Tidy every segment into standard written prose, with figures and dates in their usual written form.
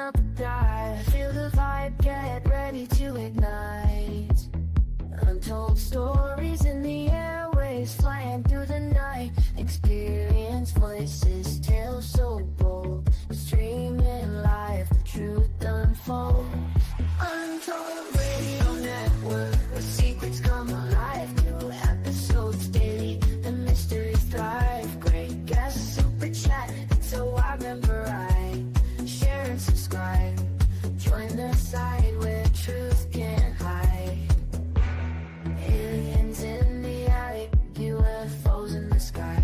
up a dive. Feel the vibe, get ready to ignite. Untold stories in the airways, flying through the night. Experience voices, tales so bold. Streaming live, the truth unfolds. Untold Radio Network, where secrets come alive. New episodes daily, the mysteries thrive. Great guests, super chat, so I remember right. Share and subscribe, join the side where truth can't hide. Aliens in the attic, UFOs in the sky.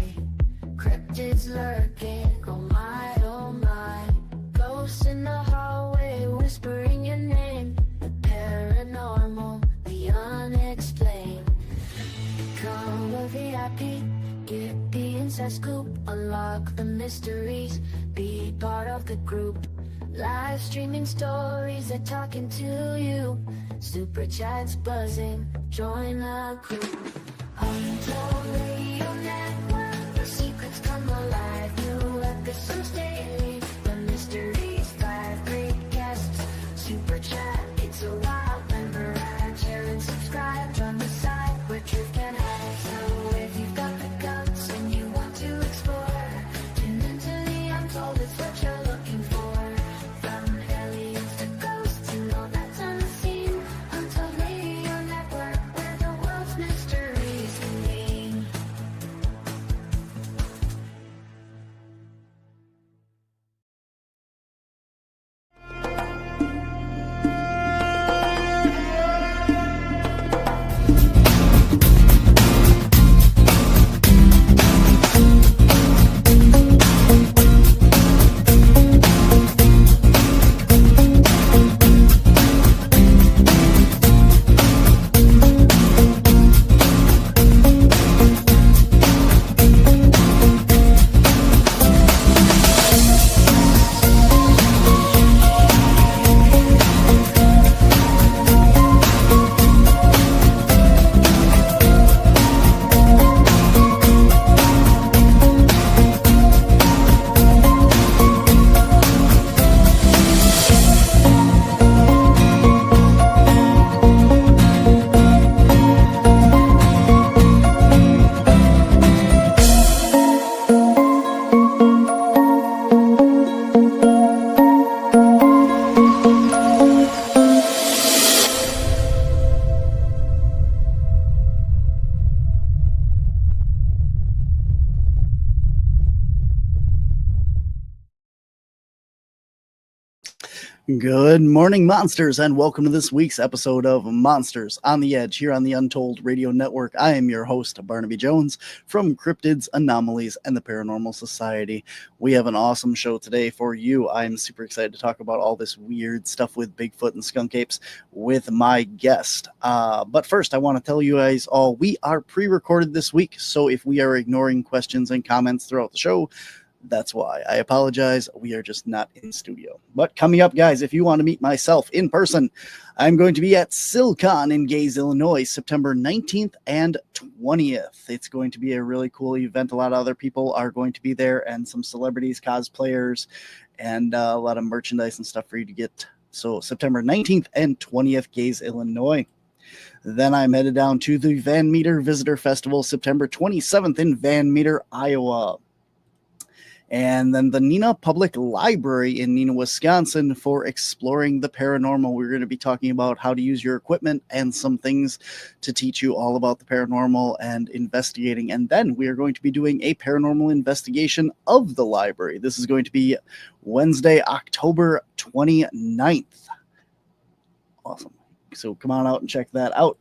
Cryptids lurking, oh my, oh my. Ghosts in the hallway, whispering your name. The paranormal, the unexplained. Become a VIP, get the inside scoop. Unlock the mysteries, be part of the group. Live streaming stories, they're talking to you. Super chats buzzing, join the crew. Untold Radio Network, the secrets come alive. New episodes daily, the mysteries thrive. Great guests, super chat, it's a wild member ride. Share and subscribe, join the side where truth can hide. So if you've got the guts and you want to explore, tune into the Untold, it's what you're looking for. From aliens to ghosts and all that's unseen. Untold Radio Network, where the world's mysteries convene. Good morning, monsters, and welcome to this week's episode of Monsters on the Edge here on the Untold Radio Network. I am your host, Barnaby Jones, from Cryptids, Anomalies, and the Paranormal Society. We have an awesome show today for you. I'm super excited to talk about all this weird stuff with Bigfoot and skunk apes with my guest. But first, I want to tell you guys all, we are pre-recorded this week, so if we are ignoring questions and comments throughout the show, that's why. I apologize. We are just not in studio. But coming up, guys, if you want to meet myself in person, I'm going to be at SilCon in Gaze, Illinois, September 19th and 20th. It's going to be a really cool event. A lot of other people are going to be there, and some celebrities, cosplayers, and a lot of merchandise and stuff for you to get. So September 19th and 20th, Gaze, Illinois. Then I'm headed down to the Van Meter Visitor Festival, September 27th in Van Meter, Iowa. And then the Neenah Public Library in Neenah, Wisconsin for Exploring the Paranormal. We're going to be talking about how to use your equipment and some things to teach you all about the paranormal and investigating. And then we are going to be doing a paranormal investigation of the library. This is going to be Wednesday, October 29th. Awesome. So come on out and check that out.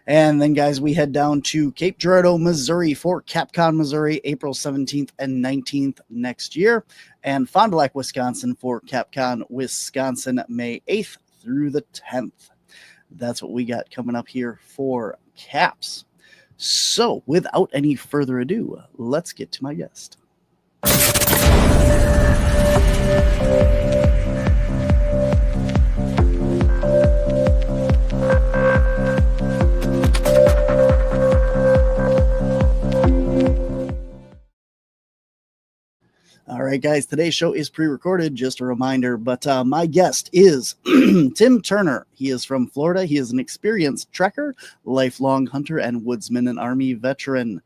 And then, guys, we head down to Cape Girardeau, Missouri for CapCon, Missouri, April 17th and 19th next year. And Fond du Lac, Wisconsin for CapCon, Wisconsin, May 8th through the 10th. That's what we got coming up here for CAPS. So, without any further ado, let's get to my guest. All right, guys, today's show is pre-recorded, just a reminder, but my guest is Tim Turner. He is from Florida. He is an experienced trekker, lifelong hunter, and woodsman and Army veteran.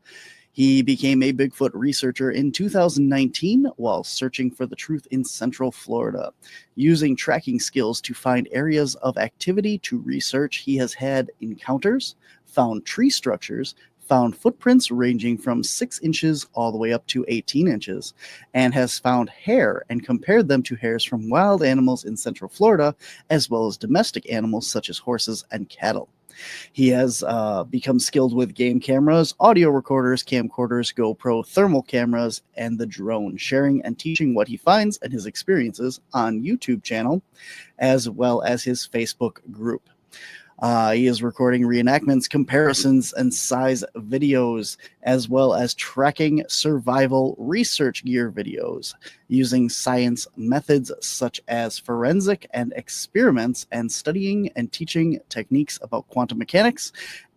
He became a Bigfoot researcher in 2019 while searching for the truth in Central Florida. Using tracking skills to find areas of activity to research, he has had encounters, found tree structures, found footprints ranging from 6 inches all the way up to 18 inches, and has found hair and compared them to hairs from wild animals in Central Florida, as well as domestic animals such as horses and cattle. He has become skilled with game cameras, audio recorders, camcorders, GoPro, thermal cameras, and the drone, sharing and teaching what he finds and his experiences on YouTube channel, as well as his Facebook group. He is recording reenactments, comparisons, and size videos, as well as tracking survival research gear videos using science methods such as forensic and experiments, and studying and teaching techniques about quantum mechanics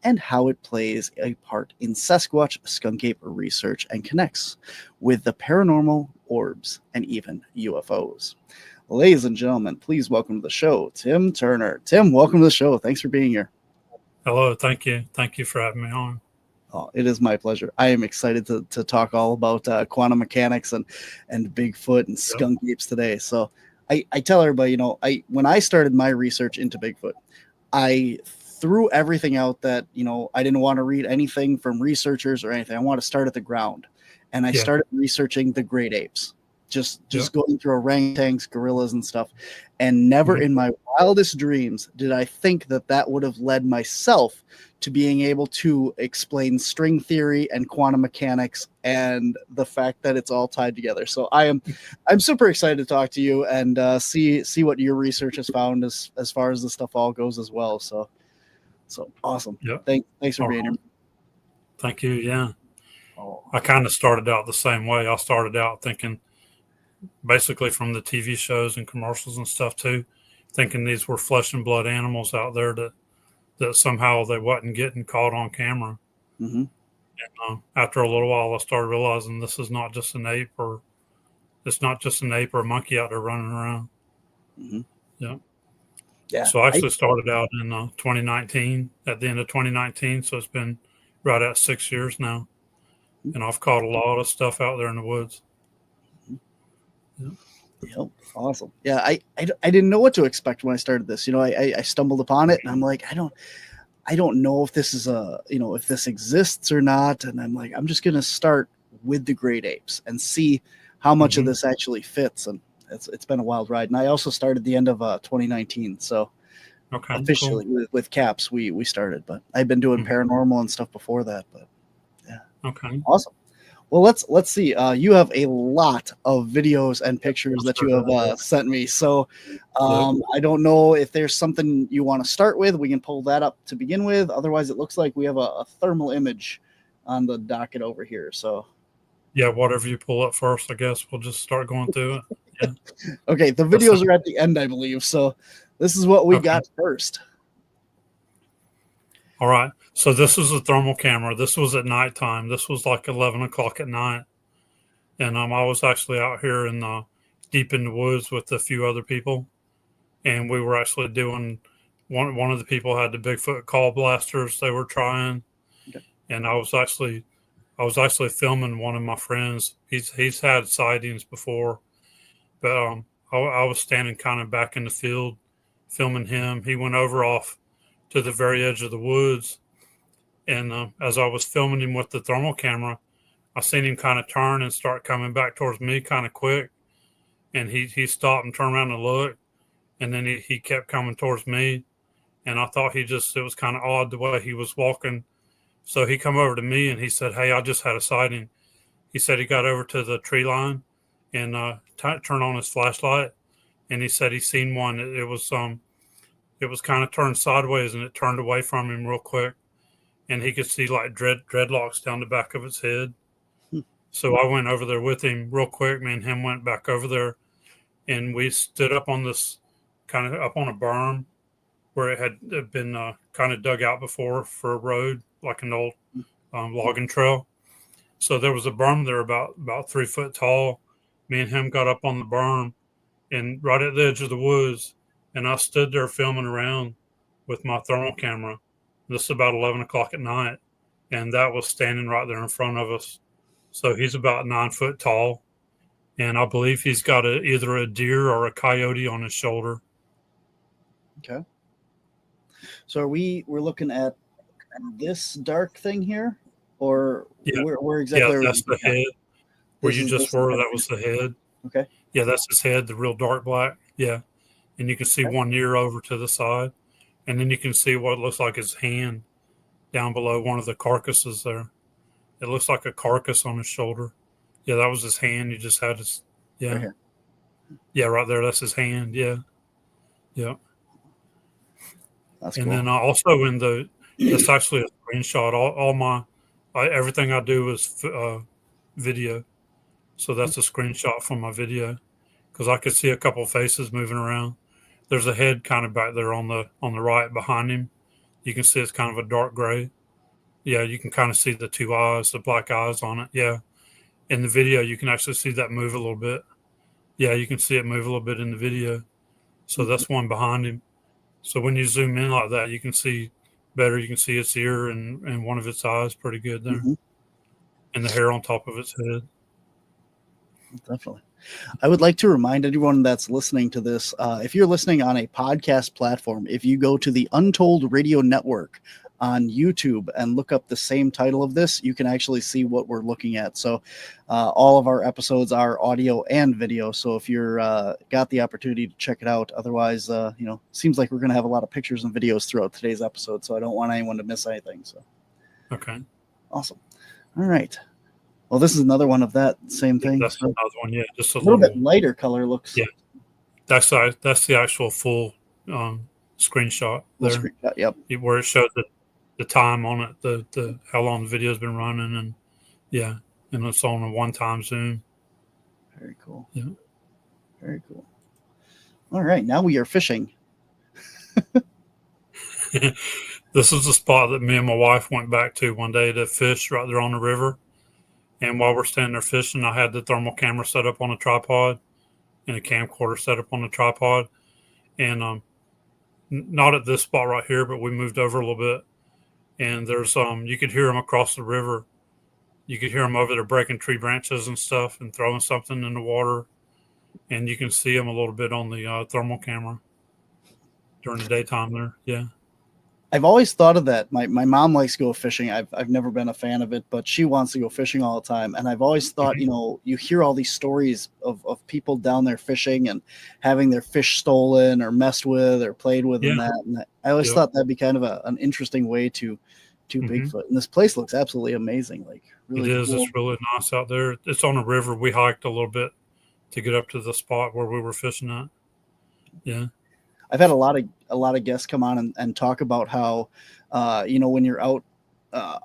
and how it plays a part in Sasquatch, Skunk Ape research and connects with the paranormal, orbs, and even UFOs. Ladies and gentlemen, please welcome to the show, Tim Turner. Tim, welcome to the show. Thanks for being here. Hello, thank you. Thank you for having me on. Oh, it is my pleasure. I am excited to talk all about quantum mechanics and Bigfoot and skunk apes today. So I tell everybody, when I started my research into Bigfoot, I threw everything out that, I didn't want to read anything from researchers or anything. I want to start at the ground. And I started researching the great apes. Just going through orangutans, gorillas, and stuff. And never in my wildest dreams did I think that would have led myself to being able to explain string theory and quantum mechanics and the fact that it's all tied together. So I'm super excited to talk to you and see what your research has found as far as this stuff all goes as well. So awesome. Yep. Thanks for being here. Thank you. Yeah. Oh. I kind of started out the same way. I started out thinking, basically from the TV shows and commercials and stuff too, thinking these were flesh and blood animals out there that somehow they wasn't getting caught on camera. Mm-hmm. And after a little while, I started realizing this is not just an ape or a monkey out there running around. Mm-hmm. Yeah. So I actually started out in 2019, at the end of 2019. So it's been right at 6 years now. And I've caught a lot of stuff out there in the woods. Yep. Awesome. Yeah, I didn't know what to expect when I started this. I stumbled upon it and I'm like, I don't know if this is if this exists or not. And I'm like, I'm just gonna start with the great apes and see how much of this actually fits. And it's been a wild ride. And I also started the end of 2019. So officially with CAPS we started, but I've been doing paranormal and stuff before that. But yeah. Okay. Awesome. Well, let's see. You have a lot of videos and pictures that you have sent me. So I don't know if there's something you want to start with. We can pull that up to begin with. Otherwise, it looks like we have a thermal image on the docket over here. So yeah, whatever you pull up first, I guess we'll just start going through it. Yeah. Okay, the videos are at the end, I believe. So this is what we got first. All right. So this is a thermal camera. This was at nighttime. This was like 11 o'clock at night. And I was actually out here deep in the woods with a few other people. And we were actually doing, one of the people had the Bigfoot call blasters they were trying. Okay. And I was actually filming one of my friends. He's had sightings before. But I was standing kind of back in the field filming him. He went over off to the very edge of the woods. And as I was filming him with the thermal camera, I seen him kind of turn and start coming back towards me kind of quick. And he stopped and turned around and looked. And then he kept coming towards me. And I thought it was kind of odd the way he was walking. So he come over to me and he said, "Hey, I just had a sighting." He said he got over to the tree line and turned on his flashlight. And he said he seen one. It was kind of turned sideways and it turned away from him real quick. And he could see like dreadlocks down the back of its head. So I went over there with him real quick. Me and him went back over there. And we stood up on this kind of up on a berm where it had been kind of dug out before for a road, like an old logging trail. So there was a berm there about 3 foot tall. me and him got up on the berm and right at the edge of the woods, and I stood there filming around with my thermal camera. This is about 11 o'clock at night, and that was standing right there in front of us. So he's about 9 foot tall, and I believe he's got either a deer or a coyote on his shoulder. Okay. So we're looking at this dark thing here, or where exactly? Yeah, that's the head. Where you just were, that was the head. Okay. Yeah, that's his head, the real dark black. Yeah. And you can see one ear over to the side. And then you can see what looks like his hand down below one of the carcasses there. It looks like a carcass on his shoulder. Yeah, that was his hand. He just had his, Right here. Yeah, right there. That's his hand. Yeah. Yeah. That's and cool. then also that's actually a screenshot. All my, everything I do is video. So that's a screenshot from my video because I could see a couple of faces moving around. There's a head kind of back there on the right behind him. You can see it's kind of a dark gray. Yeah, you can kind of see the two eyes, the black eyes on it. Yeah. In the video, you can actually see that move a little bit. Yeah, you can see it move a little bit in the video. So that's one behind him. So when you zoom in like that, you can see better. You can see its ear and one of its eyes pretty good there. Mm-hmm. And the hair on top of its head. Definitely. I would like to remind everyone that's listening to this, if you're listening on a podcast platform, if you go to the Untold Radio Network on YouTube and look up the same title of this, you can actually see what we're looking at. So all of our episodes are audio and video. So if you're got the opportunity to check it out, otherwise, seems like we're going to have a lot of pictures and videos throughout today's episode. So I don't want anyone to miss anything. So okay, awesome. All right. Well, this is another one of that same thing. That's another one, yeah. Just a little bit lighter color looks. Yeah, that's the actual full screenshot there. Screenshot, yep. Where it showed the time on it, the how long the video's been running, and and it's on a one-time zoom. Very cool. Yeah. Very cool. All right, now we are fishing. This is the spot that me and my wife went back to one day to fish right there on the river. And while we're standing there fishing, I had the thermal camera set up on a tripod and a camcorder set up on a tripod. And not at this spot right here, but we moved over a little bit. And there's you could hear them across the river. You could hear them over there breaking tree branches and stuff and throwing something in the water. And you can see them a little bit on the thermal camera during the daytime there. Yeah. I've always thought of that. My mom likes to go fishing. I've never been a fan of it, but she wants to go fishing all the time. And I've always thought, you hear all these stories of people down there fishing and having their fish stolen or messed with or played with and that. And I always thought that'd be kind of an interesting way to Bigfoot. And this place looks absolutely amazing. Like really it is. Cool. It's really nice out there. It's on a river. We hiked a little bit to get up to the spot where we were fishing at. Yeah. I've had a lot of guests come on and talk about how, when you're out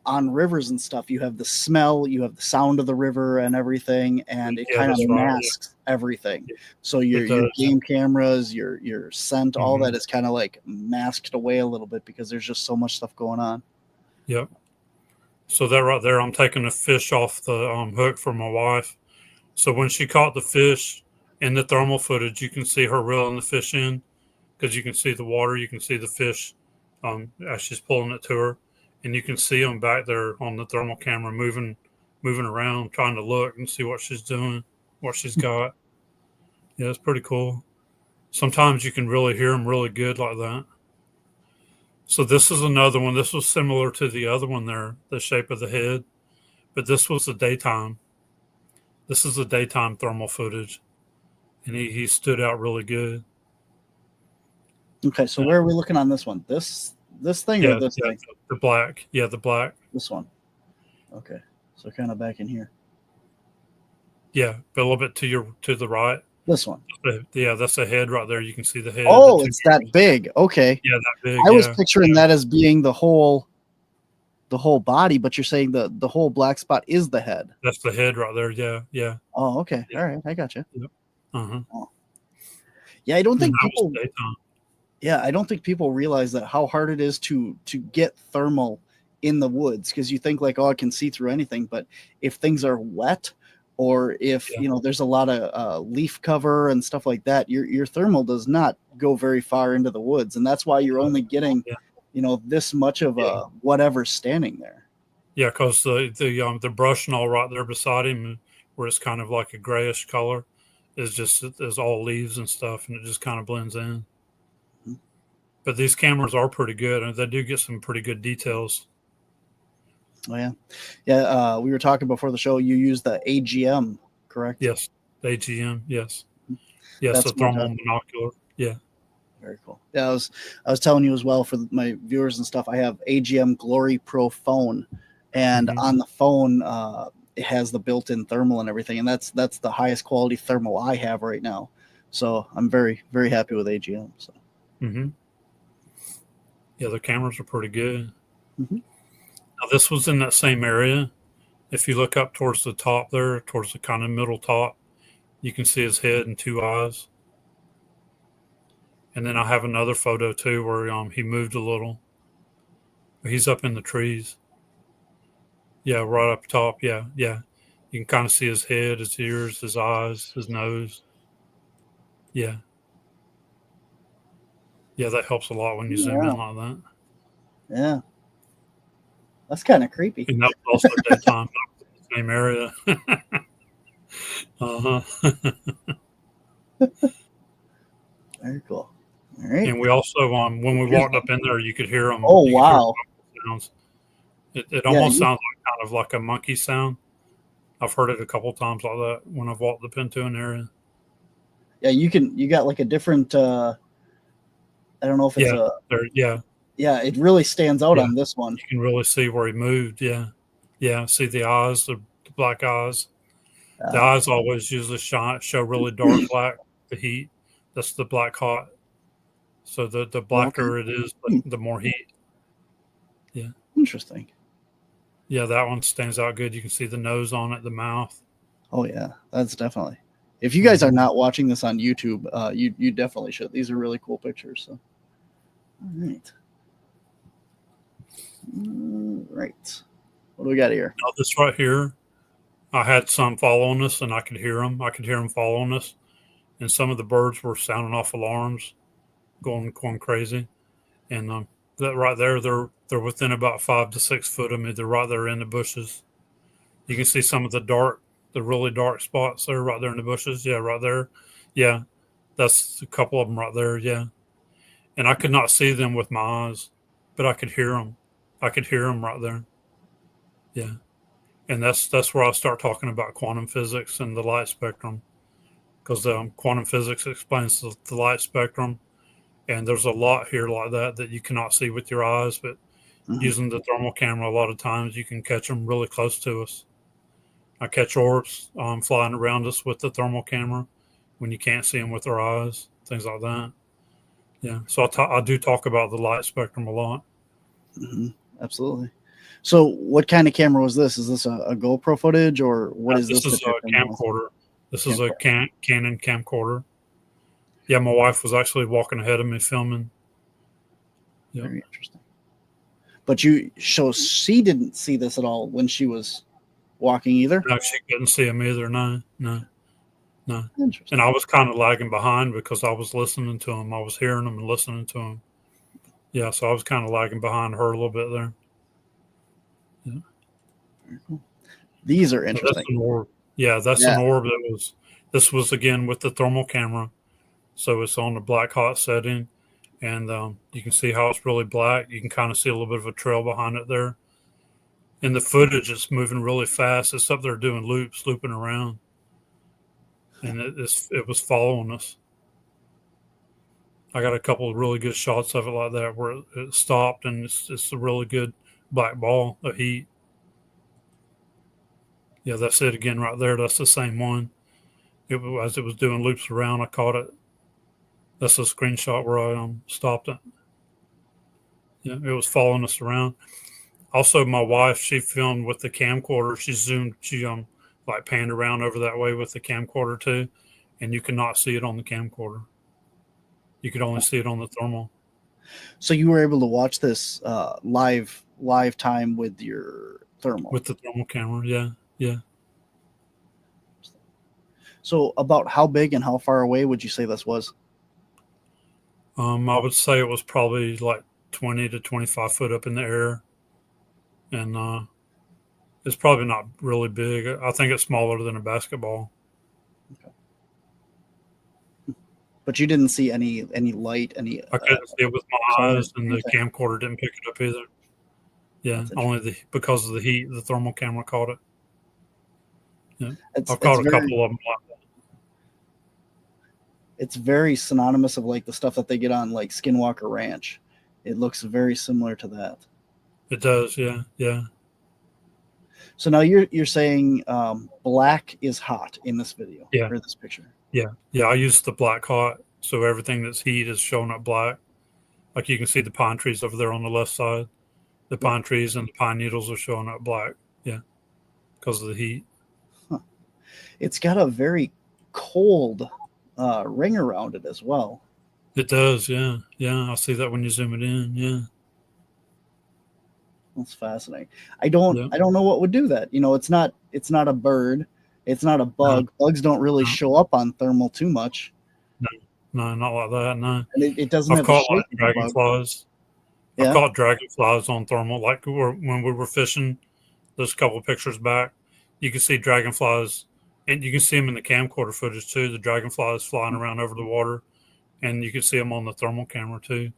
on rivers and stuff, you have the smell, you have the sound of the river and everything, and it kind of masks everything. So your game cameras, your scent, all that is kind of like masked away a little bit because there's just so much stuff going on. Yep. So that right there, I'm taking a fish off the hook for my wife. So when she caught the fish in the thermal footage, you can see her reeling the fish in. Because you can see the water, you can see the fish as she's pulling it to her, and you can see them back there on the thermal camera moving around, trying to look and see what she's doing, what she's got. Yeah, it's pretty cool. Sometimes you can really hear them really good like that. So this is another one. This was similar to the other one there, the shape of the head, but this was the daytime. This is the daytime thermal footage, and he stood out really good. Okay, so where are we looking on this one? This thing or this thing? The black. Yeah, the black. This one. Okay, so kind of back in here. Yeah, but a little bit to the right. This one. Yeah, that's the head right there. You can see the head. Oh, it's that big. Okay. Yeah, that big. I was picturing that as being the whole body, but you're saying the whole black spot is the head. That's the head right there. Yeah, yeah. Oh, okay. Yeah. All right, I got you. Yep. Uh-huh. Oh. Yeah, I don't think people. Yeah, I don't think people realize that how hard it is to get thermal in the woods because you think like, oh, I can see through anything. But if things are wet or if Yeah. you know there's a lot of leaf cover and stuff like that, your thermal does not go very far into the woods, and that's why you're only getting Yeah. this much of whatever's standing there. Yeah, because the brush and all right there beside him, where it's kind of like a grayish color, is all leaves and stuff, and it just kind of blends in. Mm-hmm. But these cameras are pretty good, and they do get some pretty good details. Oh yeah. We were talking before the show. You use the AGM, correct? Yes, the AGM. Yes, yes, That's the thermal monocular. Yeah. Very cool. Yeah, I was telling you as well for my viewers and stuff. I have AGM Glory Pro phone, and on the phone, it has the built-in thermal and everything, and that's the highest quality thermal I have right now. So I'm very, very happy with AGM. So. Yeah, the cameras are pretty good. Mm-hmm. Now this was in that same area. If you look up towards the top there, towards the kind of middle top, you can see his head and two eyes. And then I have another photo too where he moved a little. He's up in the trees. Yeah, right up top. Yeah, yeah. You can kind of see his head, his ears, his eyes, his nose. Yeah. Yeah, that helps a lot when you zoom in like that. Yeah. That's kind of creepy. And that was also daytime, same area. Very cool. All right. And we also, when we walked up in there, you could hear them. Oh, wow. Sounds. It almost sounds like kind of like a monkey sound. I've heard it a couple times like that when I've walked up into an area. Yeah, you got like a different, I don't know if it's yeah, it really stands out on this one. You can really see where he moved. Yeah. Yeah. See the eyes, the black eyes. The eyes always usually show really dark black, the heat. That's the black hot. So the blacker it is, the more heat. Yeah. Interesting. Yeah, that one stands out good. You can see the nose on it, the mouth. Oh yeah, that's definitely. If you guys are not watching this on YouTube, you definitely should. These are really cool pictures. So, all right. Right. What do we got here? Now this right here, I had some following us, and I could hear them. I could hear them following us, and some of the birds were sounding off alarms, going crazy. And that right there, they're within about 5 to 6 foot of me. They're right there in the bushes. You can see some of the really dark spots there, right there in the bushes. Yeah, right there. Yeah, that's a couple of them right there. Yeah, and I could not see them with my eyes, but I could hear them. I could hear them right there. Yeah, and that's where I start talking about quantum physics and the light spectrum, because quantum physics explains the light spectrum, and there's a lot here like that you cannot see with your eyes, but using the thermal camera, a lot of times you can catch them really close to us. I catch orbs flying around us with the thermal camera when you can't see them with our eyes, things like that. Yeah, so I do talk about the light spectrum a lot. Mm-hmm. Absolutely. So what kind of camera was this? Is this a GoPro footage, or what is this? This is a camcorder. This is a Canon camcorder. Yeah, my wife was actually walking ahead of me filming. Yep. Very interesting. But she didn't see this at all when she was walking either? No, she couldn't see him either. No. And I was kind of lagging behind because I was listening to him. I was hearing him and listening to him. Yeah, so I was kind of lagging behind her a little bit there. Yeah. Very cool. These are interesting. So that's an orb. Yeah, that's an orb this was again with the thermal camera. So it's on the black hot setting, and you can see how it's really black. You can kind of see a little bit of a trail behind it there. In the footage, it's moving really fast. It's up there doing loops, looping around. And it was following us. I got a couple of really good shots of it like that where it stopped, and it's a really good black ball of heat. Yeah, that's it again right there. That's the same one. As it was doing loops around, I caught it. That's a screenshot where I stopped it. Yeah, it was following us around. Also, my wife, she filmed with the camcorder. She like panned around over that way with the camcorder too, and you could not see it on the camcorder. You could only see it on the thermal. So you were able to watch this live time with your thermal. With the thermal camera, yeah. So about how big and how far away would you say this was? I would say it was probably like 20 to 25 foot up in the air. And it's probably not really big. I think it's smaller than a basketball. Okay. But you didn't see any light, any. I couldn't see it with my eyes, and the camcorder didn't pick it up either. Yeah, only because of the heat, the thermal camera caught it. Yeah, I've caught a couple of them like that. It's very synonymous of like the stuff that they get on like Skinwalker Ranch. It looks very similar to that. It does, yeah, yeah. So now you're saying black is hot in this video, or this picture. Yeah, yeah. I use the black hot, so everything that's heat is showing up black. Like you can see the pine trees over there on the left side. The pine trees and the pine needles are showing up black. Yeah, because of the heat. Huh. It's got a very cold ring around it as well. It does, yeah, yeah. I see that when you zoom it in. Yeah, that's fascinating. I don't know what would do that. You know, it's not a bird. It's not a bug. No. Bugs don't really show up on thermal too much. No, not like that. No, and it doesn't. I've caught like dragonflies. Yeah. I've caught dragonflies on thermal. Like when we were fishing, those couple of pictures back, you can see dragonflies, and you can see them in the camcorder footage too. The dragonflies flying around over the water, and you can see them on the thermal camera too.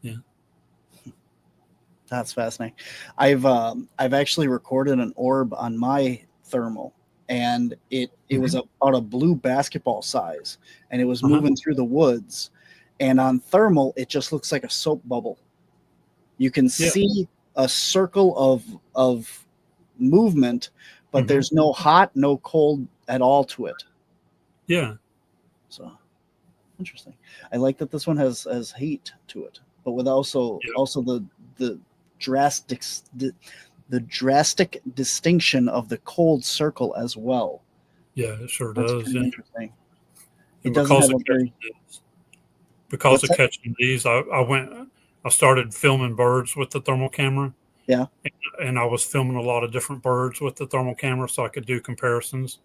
Yeah. That's fascinating. I've actually recorded an orb on my thermal, and it was about a blue basketball size, and it was moving through the woods, and on thermal it just looks like a soap bubble. You can see a circle of movement, but there's no hot, no cold at all to it. Yeah. So interesting. I like that this one has heat to it, but with also the drastic distinction of the cold circle as well. Yeah, it sure does. Yeah. Interesting. It doesn't have a very... Because of catching these, I started filming birds with the thermal camera. Yeah. And I was filming a lot of different birds with the thermal camera so I could do comparisons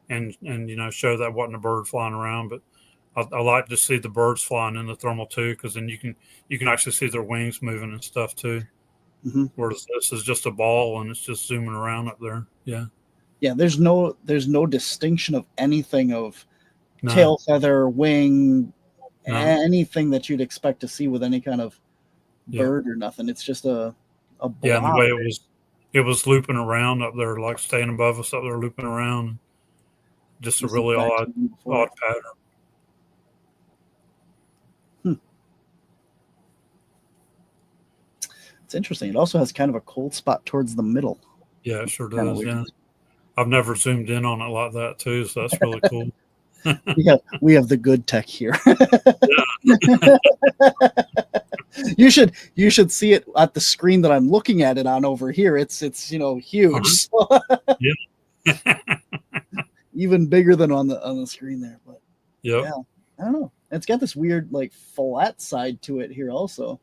and show that wasn't a bird flying around. But I like to see the birds flying in the thermal too, because then you can actually see their wings moving and stuff too. Whereas this is just a ball and it's just zooming around up there. Yeah. Yeah, there's no distinction of anything of tail feather, wing, anything that you'd expect to see with any kind of bird or nothing. It's just a blob. Yeah, and the way it was looping around up there, like staying above us up there, looping around. Just a really odd pattern. It's interesting. It also has kind of a cold spot towards the middle. Yeah, it sure does. Yeah, I've never zoomed in on it like that too, so that's really cool. we have the good tech here. You should see it at the screen that I'm looking at it on over here. It's huge. Yeah. Even bigger than on the screen there. But yeah, I don't know. It's got this weird like flat side to it here also.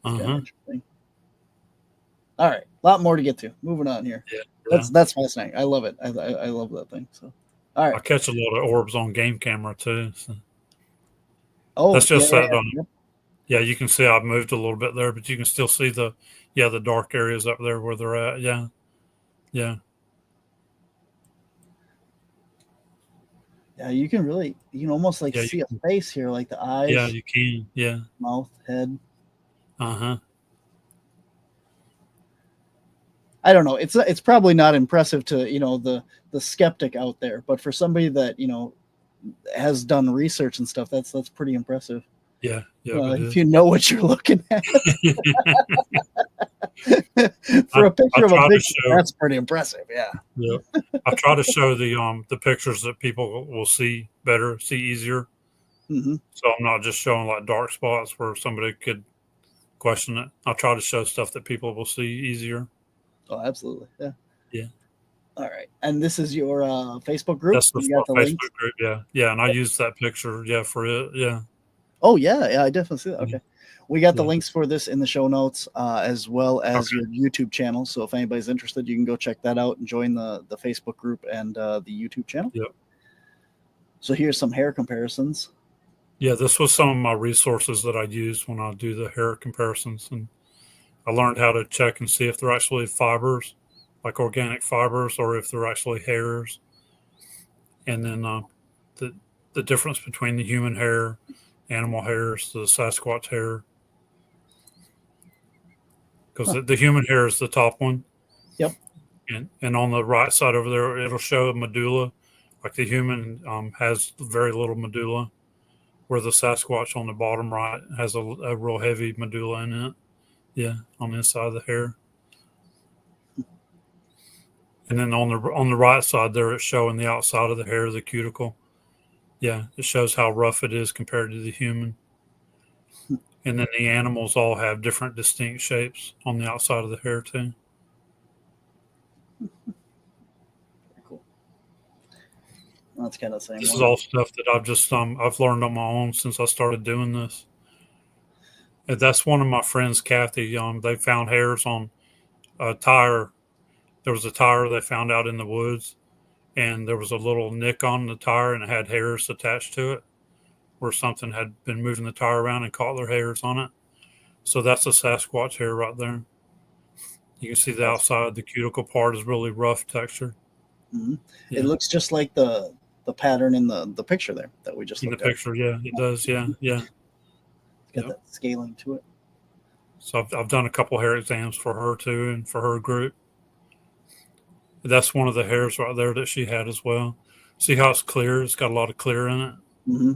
Interesting. All right, a lot more to get to. Moving on here. Yeah. That's fascinating. I love it. I love that thing. So, all right. I catch a lot of orbs on game camera too. So. Oh, that's just that. Yeah, you can see I've moved a little bit there, but you can still see the dark areas up there where they're at. Yeah, yeah. Yeah, you can almost like see a face here, like the eyes. Yeah, you can. Yeah. Mouth, head. Uh-huh. I don't know. It's probably not impressive to, the skeptic out there, but for somebody that, has done research and stuff, that's pretty impressive. Yeah. If you know what you're looking at. For a picture of a Bigfoot, that's pretty impressive. Yeah. Yeah. I try to show the pictures that people will see better, see easier. Mm-hmm. So I'm not just showing like dark spots where somebody could question it. I try to show stuff that people will see easier. Oh, absolutely. Yeah. Yeah. All right. And this is your Facebook group? That's the Facebook group. Yeah. Yeah. And I use that picture. Yeah. For it. Yeah. Oh, yeah. Yeah. I definitely see that. Okay. We got the links for this in the show notes, as well as your YouTube channel. So if anybody's interested, you can go check that out and join the Facebook group and the YouTube channel. Yep. So here's some hair comparisons. Yeah, this was some of my resources that I use when I do the hair comparisons. And I learned how to check and see if they're actually fibers, like organic fibers, or if they're actually hairs. And then the difference between the human hair, animal hairs, the Sasquatch hair. Because the human hair is the top one. Yep. And on the right side over there, it'll show a medulla. Like the human has very little medulla, where the Sasquatch on the bottom right has a real heavy medulla in it. Yeah, on the inside of the hair. And then on the right side there, it's showing the outside of the hair, the cuticle. Yeah, it shows how rough it is compared to the human. And then the animals all have different distinct shapes on the outside of the hair too. Cool. That's kind of the same. This is all stuff that I've learned on my own since I started doing this. And that's one of my friends, Kathy. They found hairs on a tire. There was a tire they found out in the woods, and there was a little nick on the tire, and it had hairs attached to it, where something had been moving the tire around and caught their hairs on it. So that's a Sasquatch hair right there. You can see the outside, the cuticle part is really rough texture. Mm-hmm. Yeah. It looks just like the pattern in the picture there that we just in the looked at. picture. Yeah, it does. Yeah. It's got that scaling to it. So I've done a couple hair exams for her too, and for her group. That's one of the hairs right there that she had as well. See how it's clear? It's got a lot of clear in it. Mm-hmm.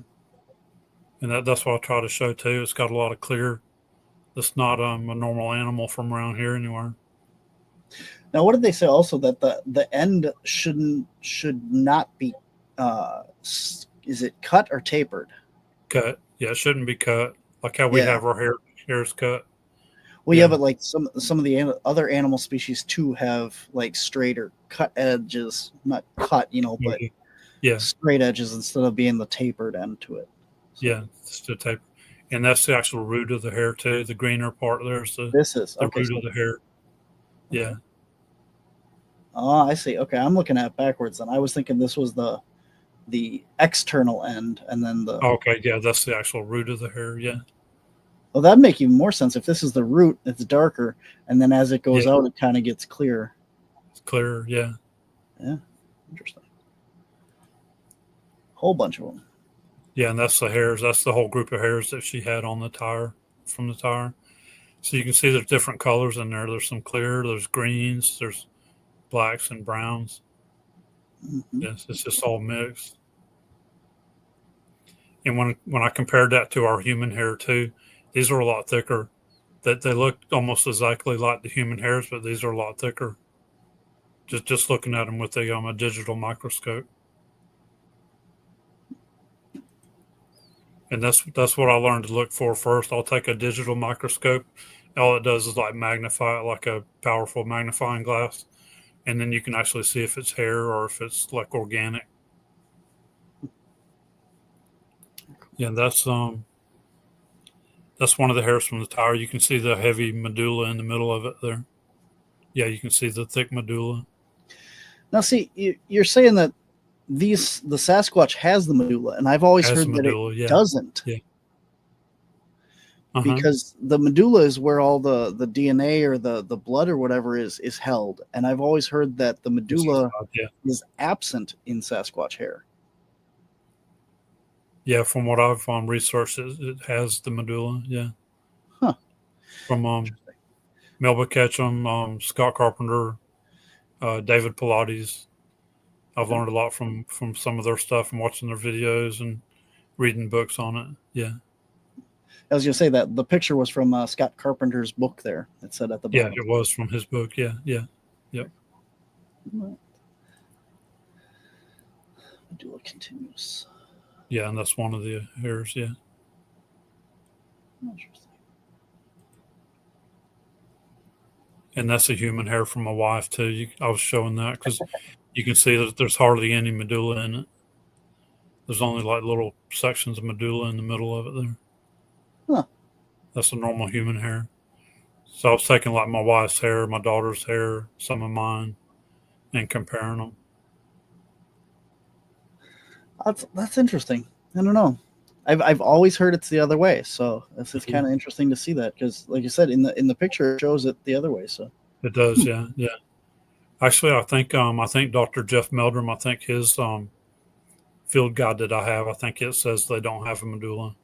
And that's what I try to show too. It's got a lot of clear. That's not a normal animal from around here anywhere. Now, what did they say also, that the end should not be, is it cut or tapered? Cut. Yeah, it shouldn't be cut. Like how we have our hairs cut. Well, yeah, but like some of the other animal species too have like straighter cut edges, not cut, but straight edges instead of being the tapered end to it. So. Yeah, it's the taper, and that's the actual root of the hair too. The greener part there's the root of the hair. Yeah. Oh, I see. Okay, I'm looking at it backwards. Then I was thinking this was the external end, and then the. Okay, yeah, that's the actual root of the hair. Yeah. Well, that'd make even more sense if this is the root. It's darker, and then as it goes out, it kind of gets clearer. It's clearer, yeah. Yeah, interesting. Whole bunch of them. Yeah, and that's the hairs. That's the whole group of hairs that she had on the tire, from the tire. So you can see there's different colors in there. There's some clear, there's greens, there's blacks and browns. Mm-hmm. Yes, it's just all mixed. And when I compared that to our human hair too, these are a lot thicker. That they look almost exactly like the human hairs, but these are a lot thicker. Just looking at them with a digital microscope. And that's what I learned to look for first. I'll take a digital microscope. All it does is like magnify it like a powerful magnifying glass. And then you can actually see if it's hair or if it's like organic. Yeah, that's one of the hairs from the tire. You can see the heavy medulla in the middle of it there. Yeah, you can see the thick medulla. Now, see, you're saying that the Sasquatch has the medulla, and I've always heard that it doesn't. Yeah. Because the medulla is where all the DNA or the blood or whatever is held. And I've always heard that the medulla is absent in Sasquatch hair. Yeah, from what I've researched, it has the medulla. Yeah. Huh. From Melba Ketchum, Scott Carpenter, David Pilates. I've learned a lot from some of their stuff and watching their videos and reading books on it. Yeah. I was going to say that the picture was from Scott Carpenter's book there. It said at the bottom. Yeah, it was from his book. Yeah. Yep. Medulla continuous. Yeah, and that's one of the hairs, yeah. Interesting. And that's a human hair from my wife, too. I was showing that because you can see that there's hardly any medulla in it. There's only like little sections of medulla in the middle of it there. Huh. That's a normal human hair. So I was taking like my wife's hair, my daughter's hair, some of mine, and comparing them. That's interesting. I don't know. I've always heard it's the other way, so it's kind of interesting to see that because, like you said, in the picture it shows it the other way. So it does, yeah. Actually, I think Dr. Jeff Meldrum, I think his field guide that I have, I think it says they don't have a medulla.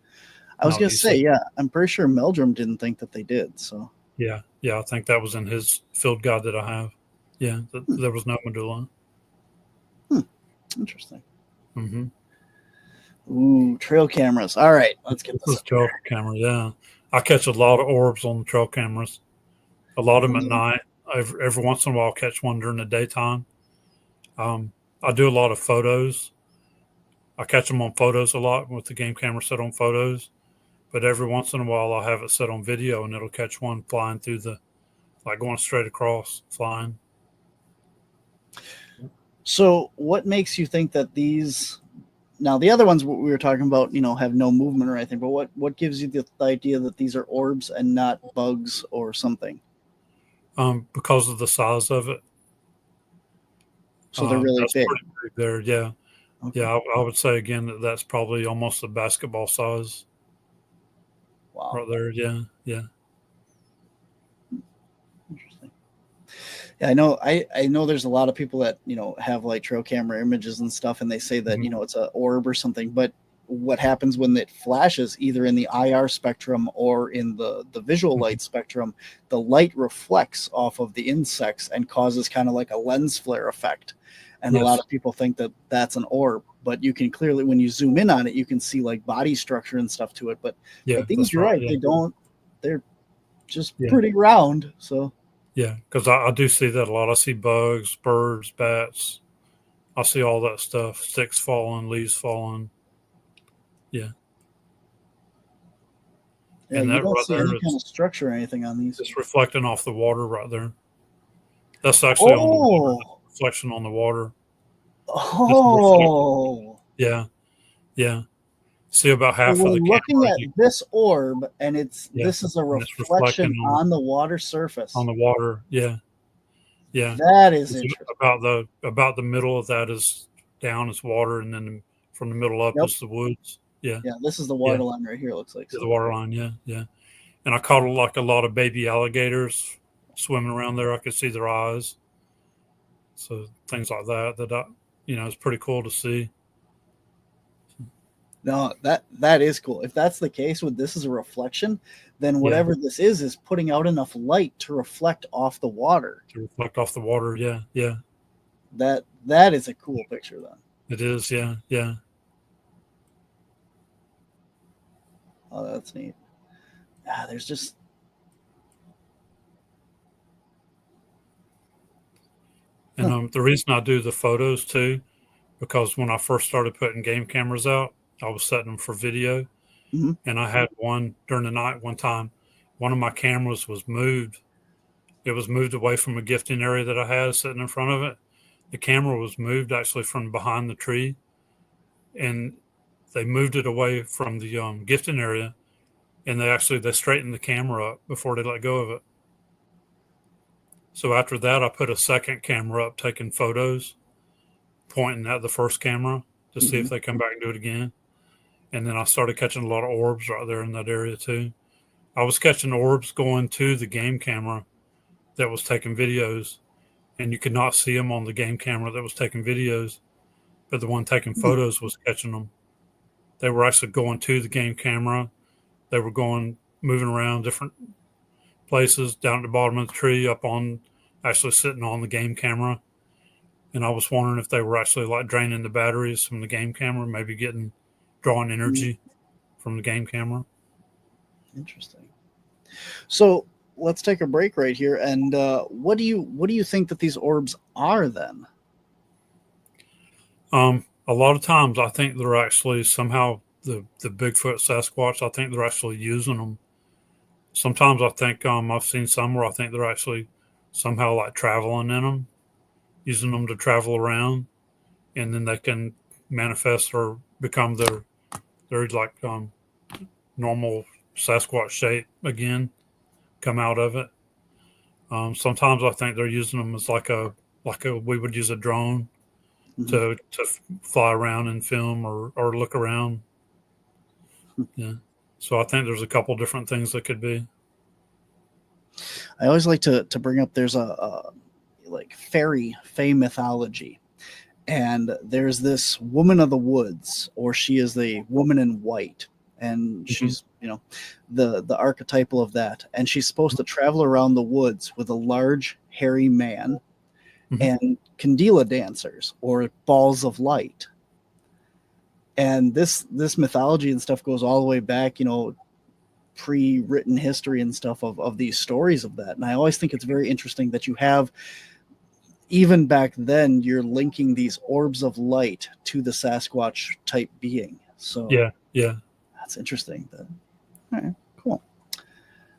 I was going to say, yeah, I'm pretty sure Meldrum didn't think that they did. So yeah, I think that was in his field guide that I have. Yeah, there was no medulla. Interesting. Mm-hmm. Ooh, trail cameras. All right, let's get this. Trail camera, yeah. I catch a lot of orbs on the trail cameras. A lot of them at night. Every once in a while, I'll catch one during the daytime. I do a lot of photos. I catch them on photos a lot with the game camera set on photos. But every once in a while, I'll have it set on video, and it'll catch one flying through like going straight across, flying. So what makes you think that these, now the other ones we were talking about, have no movement or anything, but what gives you the idea that these are orbs and not bugs or something? Because of the size of it. So they're really big. Pretty big there, yeah. Okay. Yeah, I would say again that's probably almost a basketball size. Wow. Right there, yeah. Interesting. Yeah, I know there's a lot of people that, have like trail camera images and stuff, and they say that, it's an orb or something, but what happens when it flashes either in the IR spectrum or in the visual light spectrum, the light reflects off of the insects and causes kind of like a lens flare effect. And a lot of people think that that's an orb, but you can clearly, when you zoom in on it, you can see like body structure and stuff to it. But these, you're right. Yeah. They're just pretty round. So yeah, because I do see that a lot. I see bugs, birds, bats. I see all that stuff, sticks falling, leaves falling. Yeah. Yeah, and you don't see any kind of structure or anything on these. It's reflecting off the water right there. That's actually on the water, reflection on the water. Oh. Yeah. See about half of the camera. Looking at this orb, and this is a reflection on the water surface. On the water, yeah. That is interesting. About the middle of that is down is water, and then from the middle up is the woods. Yeah. Yeah, this is the water line right here, it looks like. The water line, yeah. And I caught like a lot of baby alligators swimming around there. I could see their eyes. So things like that it's pretty cool to see. No, that is cool. If that's the case, with this is a reflection, then whatever this is putting out enough light to reflect off the water. Yeah. That is a cool picture then. It is, yeah. Oh, that's neat. There's just and the reason I do the photos too, because when I first started putting game cameras out, I was setting them for video. Mm-hmm. And I had one during the night one time. One of my cameras was moved. It was moved away from a gifting area that I had sitting in front of it. The camera was moved actually from behind the tree. And they moved it away from the gifting area. And they straightened the camera up before they let go of it. So after that, I put a second camera up taking photos, pointing at the first camera to see if they come back and do it again. And then I started catching a lot of orbs right there in that area too. I was catching orbs going to the game camera that was taking videos, and you could not see them on the game camera that was taking videos, but the one taking photos was catching them. They were actually going to the game camera. They were moving around different places, down at the bottom of the tree, up on, actually sitting on the game camera. And I was wondering if they were actually like draining the batteries from the game camera, maybe drawing energy from the game camera. Interesting. So let's take a break right here. And what do you think that these orbs are then? A lot of times I think they're actually somehow the Bigfoot Sasquatch, I think they're actually using them. Sometimes I think I've seen some where I think they're actually somehow like traveling in them, using them to travel around, and then they can manifest or become their like normal Sasquatch shape again, come out of it. Sometimes I think they're using them as like we would use a drone to fly around and film or look around. Yeah. So I think there's a couple different things that could be. I always like to bring up there's a like fairy fae mythology, and there's this woman of the woods, or she is the woman in white, and she's the archetypal of that, and she's supposed to travel around the woods with a large hairy man and candela dancers or balls of light. And this mythology and stuff goes all the way back, pre-written history and stuff of these stories of that. And I always think it's very interesting that you have, even back then, you're linking these orbs of light to the Sasquatch type being. So yeah, that's interesting. All right, cool.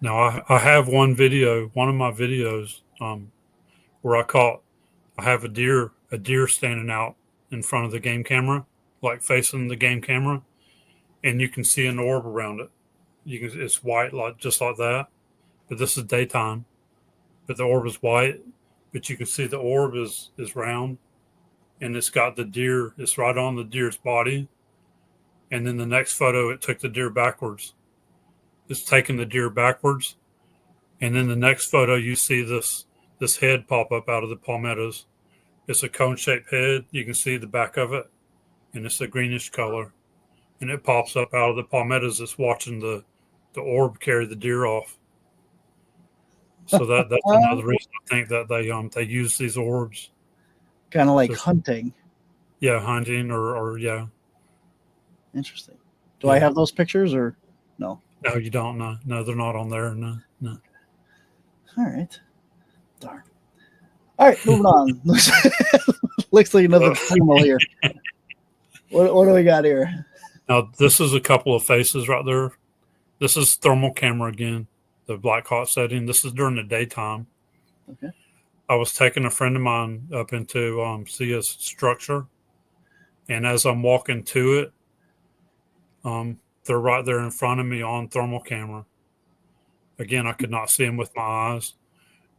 Now I have one of my videos where I have a deer standing out in front of the game camera, like facing the game camera, and you can see an orb around it. It's white, just like that, but this is daytime. But the orb is white, but you can see the orb is round, and it's got the deer. It's right on the deer's body, and then the next photo, it took the deer backwards. It's taking the deer backwards, and then the next photo, you see this head pop up out of the palmettos. It's a cone-shaped head. You can see the back of it, and it's a greenish color, and it pops up out of the palmettos. It's watching the orb carry the deer off. So that's another reason I think that they use these orbs. Kind of like hunting. Yeah, hunting or yeah. Interesting. Do I have those pictures or no? No, you don't. No, they're not on there. No. All right. Darn. All right, moving on. Looks like another thermal here. What do we got here? Now, this is a couple of faces right there. This is thermal camera again, the black hot setting. This is during the daytime. Okay. I was taking a friend of mine up into see his structure, and as I'm walking to it, they're right there in front of me on thermal camera. Again, I could not see them with my eyes.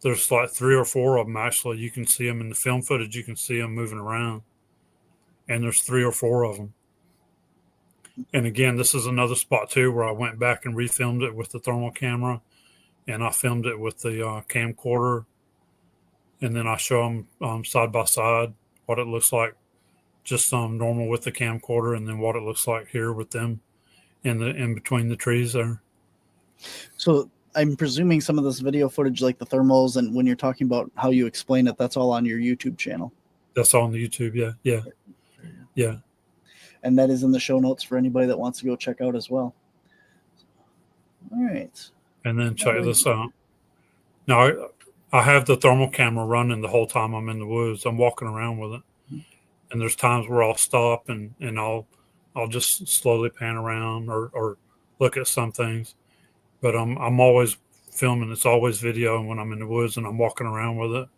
There's like 3 or 4 of them actually. You can see them in the film footage. You can see them moving around, and there's 3 or 4 of them. And again, this is another spot too where I went back and refilmed it with the thermal camera, and I filmed it with the camcorder, and then I show them side by side what it looks like, just normal with the camcorder, and then what it looks like here with them in between the trees there. So I'm presuming some of this video footage, like the thermals, and when you're talking about how you explain it, that's all on your YouTube channel. That's on the YouTube, yeah. And that is in the show notes for anybody that wants to go check out as well. All right. And then check this out. Now, I have the thermal camera running the whole time I'm in the woods. I'm walking around with it. And there's times where I'll stop and I'll just slowly pan around or look at some things. But I'm always filming. It's always video when I'm in the woods and I'm walking around with it.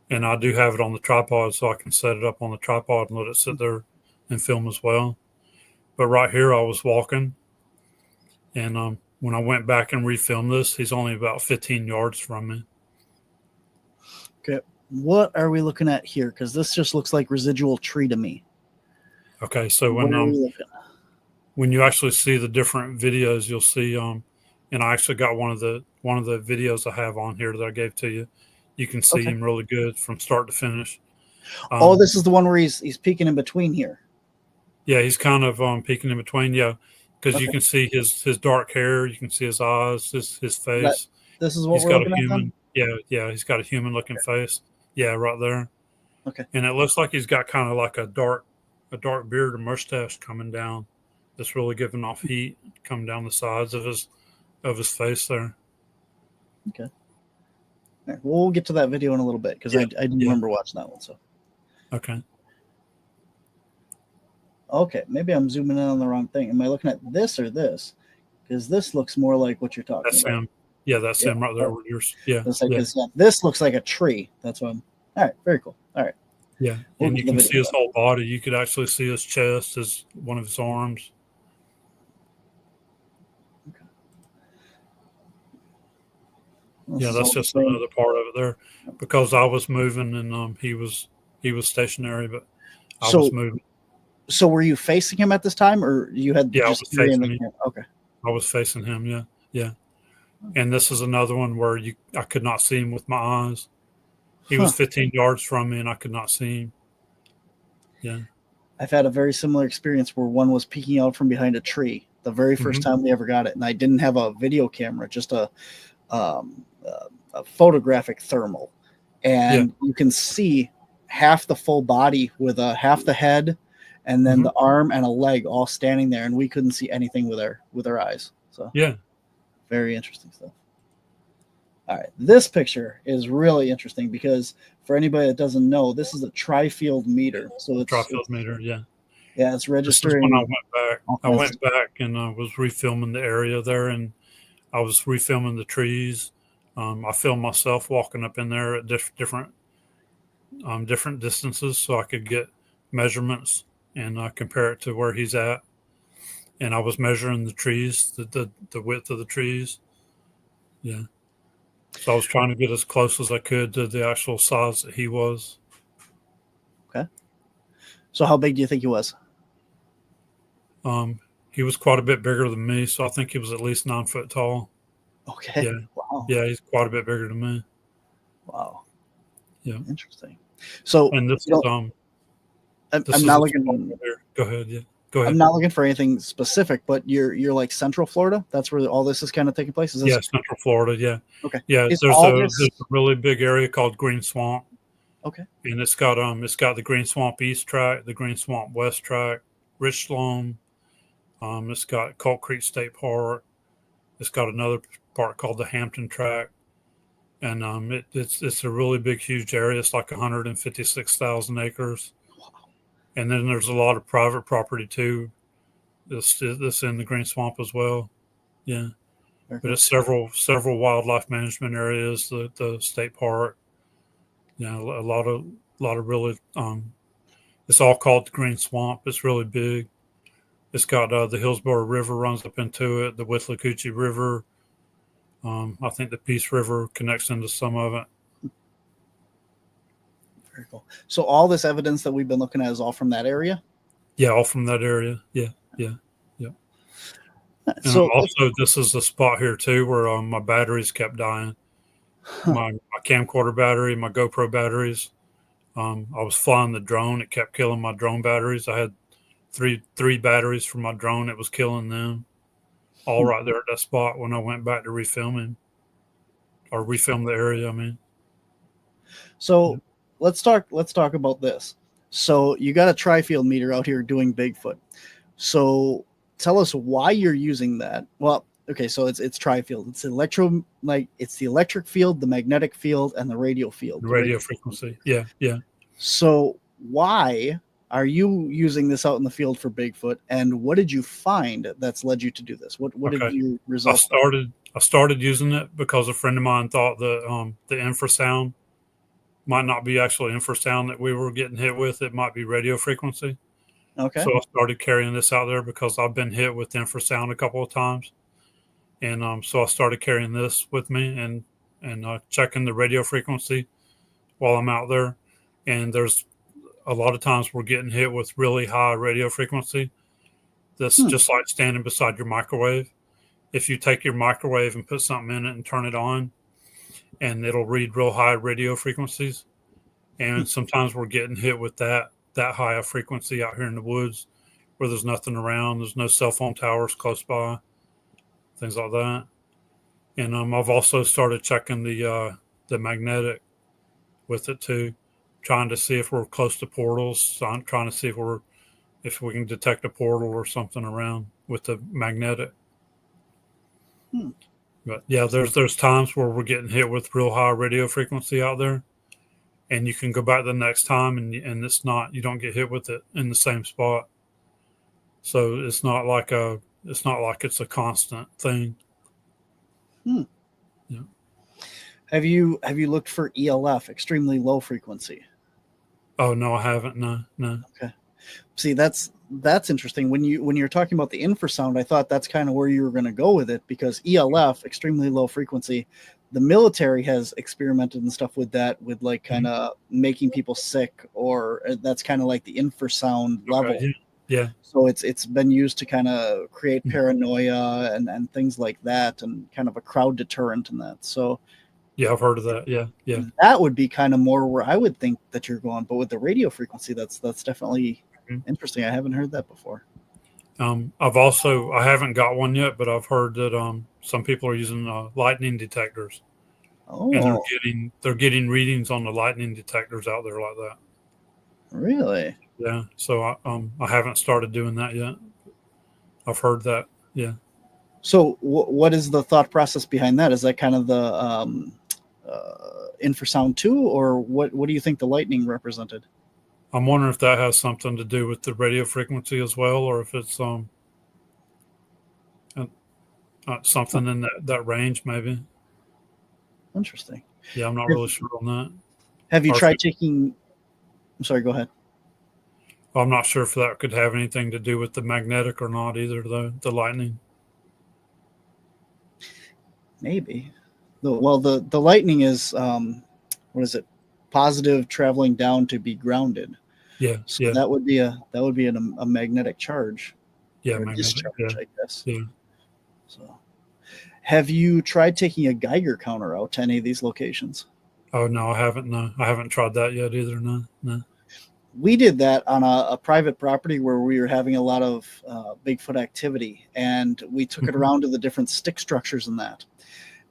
And I do have it on the tripod so I can set it up on the tripod and let it sit there and film as well. But right here I was walking, and when I went back and refilmed this, he's only about 15 yards from me. Okay, what are we looking at here? Because this just looks like residual tree to me. Okay, so when you actually see the different videos, you'll see and I actually got one of the videos I have on here that I gave to you. You can see him really good from start to finish. This is the one where he's peeking in between here. Yeah, he's kind of peeking in between. Yeah, because you can see his dark hair. You can see his eyes, his face. This is what he's we're got looking a human. at. Yeah, he's got a human looking face. Yeah, right there. Okay. And it looks like he's got kind of like a dark beard or mustache coming down. That's really giving off heat coming down the sides of his face there. Okay. All right, we'll get to that video in a little bit because I didn't remember watching that one. So. Okay. Okay, maybe I'm zooming in on the wrong thing. Am I looking at this or this? Because this looks more like what you're talking about. That's him. Yeah, that's him right there. This looks like a tree. That's what I'm. All right, very cool. All right. Yeah, and you can see his whole body. You could actually see his chest, one of his arms. Okay. Yeah, that's just another part of it there, because I was moving and he was stationary, but I was moving. So were you facing him at this time, or you had Yeah, just I was facing him. Okay. I was facing him. Yeah, yeah. And this is another one where I could not see him with my eyes. He was 15 yards from me, and I could not see him. Yeah. I've had a very similar experience where one was peeking out from behind a tree the very first time we ever got it, and I didn't have a video camera, just a photographic thermal, and you can see half the full body with half the head, and then the arm and a leg all standing there, and we couldn't see anything with our eyes. So yeah, very interesting stuff. All right, this picture is really interesting because for anybody that doesn't know, this is a tri-field meter. So it's tri-field meter. Yeah, yeah, it's registering. When I went back, I went back and I was refilming the area there, and I was refilming the trees. I filmed myself walking up in there at different distances, so I could get measurements and compare it to where he's at. And I was measuring the trees, the width of the trees. Yeah. So I was trying to get as close as I could to the actual size that he was. Okay. So how big do you think he was? He was quite a bit bigger than me, so I think he was at least 9 foot tall. Okay. Yeah. Wow. Yeah, he's quite a bit bigger than me. Wow. Yeah. Interesting. So and this is I'm not looking. Go ahead. Yeah. Go ahead. I'm not looking for anything specific, but you're like Central Florida. That's where all this is kind of taking place. Is this? Yeah, Central Florida. Yeah. Okay. Yeah, there's a really big area called Green Swamp. Okay. And it's got the Green Swamp East tract, the Green Swamp West tract, Rich Sloan. It's got Colt Creek State Park. It's got another part called the Hampton tract, and it's a really big, huge area. It's like 156,000 acres. And then there's a lot of private property too. This in the Green Swamp as well. Yeah. But it's several wildlife management areas, the state park. Yeah, a lot of really it's all called the Green Swamp. It's really big. It's got the Hillsborough River runs up into it, the Withlacoochee River. I think the Peace River connects into some of it. Very cool. So all this evidence that we've been looking at is all from that area? Yeah, all from that area. Yeah. And so also, this is the spot here too where my batteries kept dying. My camcorder battery, my GoPro batteries. I was flying the drone; it kept killing my drone batteries. I had three batteries for my drone; it was killing them. All right there at that spot when I went back to refilm the area. I mean, so let's talk about this. So you got a tri-field meter out here doing Bigfoot. So tell us why you're using that. Well, okay, so it's tri-field. It's it's the electric field, the magnetic field, and the radio field. The radio frequency. Yeah. So why are you using this out in the field for Bigfoot, and what did you find that's led you to do this? What did you result? I started using it because a friend of mine thought that the infrasound might not be actually infrasound that we were getting hit with. It might be radio frequency. Okay. So I started carrying this out there because I've been hit with infrasound a couple of times. And so I started carrying this with me and checking the radio frequency while I'm out there. And there's a lot of times we're getting hit with really high radio frequency. That's just like standing beside your microwave. If you take your microwave and put something in it and turn it on, and it'll read real high radio frequencies. And sometimes we're getting hit with that high of frequency out here in the woods where there's nothing around. There's no cell phone towers close by, things like that. And I've also started checking the magnetic with it too, trying to see if we're close to portals. So I'm trying to see if we can detect a portal or something around with the magnetic. But yeah, there's times where we're getting hit with real high radio frequency out there, and you can go back the next time and you don't get hit with it in the same spot. So it's not like it's a constant thing. Yeah. Have you looked for ELF, extremely low frequency? Oh no, I haven't. No. Okay. See, that's interesting. When you're talking about the infrasound, I thought that's kind of where you were going to go with it, because ELF, extremely low frequency, the military has experimented and stuff with that, with like kind of making people sick, or that's kind of like the infrasound level. Yeah. So it's been used to kind of create paranoia and things like that, and kind of a crowd deterrent and that. So yeah, I've heard of that. Yeah. that would be kind of more where I would think that you're going. But with the radio frequency, that's definitely interesting. I haven't heard that before. I haven't got one yet, but I've heard that some people are using lightning detectors. Oh, and they're getting readings on the lightning detectors out there like that. Really? Yeah. So I haven't started doing that yet. I've heard that. Yeah. So what is the thought process behind that? Is that kind of the infrasound too, or what do you think the lightning represented? I'm wondering if that has something to do with the radio frequency as well, or if it's something in that range, maybe. Interesting. Yeah, I'm not really sure on that. Have you tried taking? I'm sorry. Go ahead. I'm not sure if that could have anything to do with the magnetic or not either, though. The lightning. Maybe. The lightning is what is it? Positive traveling down to be grounded. Yeah. So yeah. that would be a magnetic charge. Yeah, or magnetic. discharge, I guess. Yeah. So, have you tried taking a Geiger counter out to any of these locations? Oh no, I haven't. No, I haven't tried that yet either. No. We did that on a private property where we were having a lot of Bigfoot activity, and we took it around to the different stick structures in that.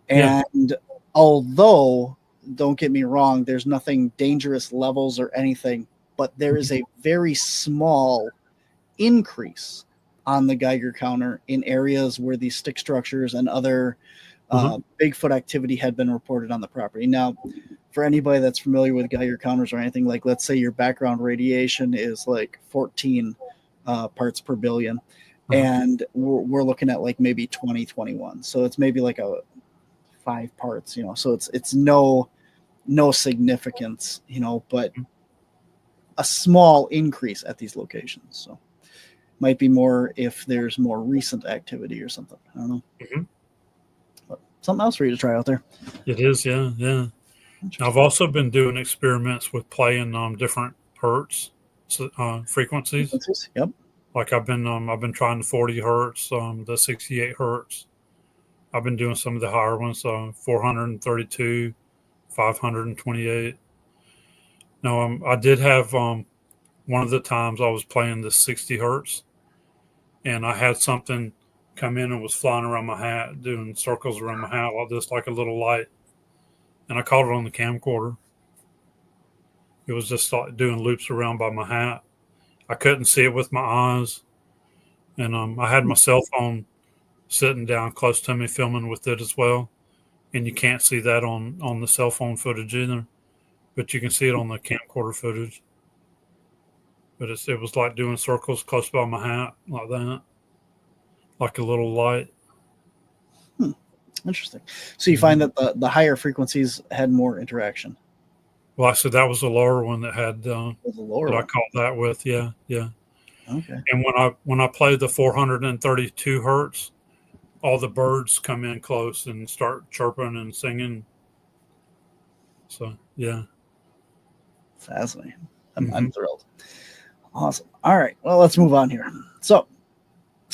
And although, don't get me wrong, there's nothing dangerous levels or anything, but there is a very small increase on the Geiger counter in areas where these stick structures and other Bigfoot activity had been reported on the property. Now, for anybody that's familiar with Geiger counters or anything, like let's say your background radiation is like 14 parts per billion, and we're looking at like maybe 20, 21. So it's maybe like a 5 parts, so it's no significance, but a small increase at these locations. So might be more if there's more recent activity or something. I don't know. But something else for you to try out there. It is, yeah. I've also been doing experiments with playing different hertz frequencies. Yep. Like I've been trying the 40 hertz, the 68 hertz. I've been doing some of the higher ones, 432, 528. Now, I did have one of the times I was playing the 60 hertz, and I had something come in and was flying around my hat, doing circles around my hat like this, like a little light. And I caught it on the camcorder. It was just like doing loops around by my hat. I couldn't see it with my eyes. And I had my cell phone sitting down close to me filming with it as well. And you can't see that on the cell phone footage either. But you can see it on the camcorder footage. But it was like doing circles close by my hat like that. Like a little light. Interesting. So you find that the higher frequencies had more interaction. Well, I said that was the lower one that had The lower that I one. caught that with. Yeah. Okay. And when I play the 432 hertz, all the birds come in close and start chirping and singing. So yeah. Fascinating. I'm thrilled. Awesome. All right. Well, let's move on here. So,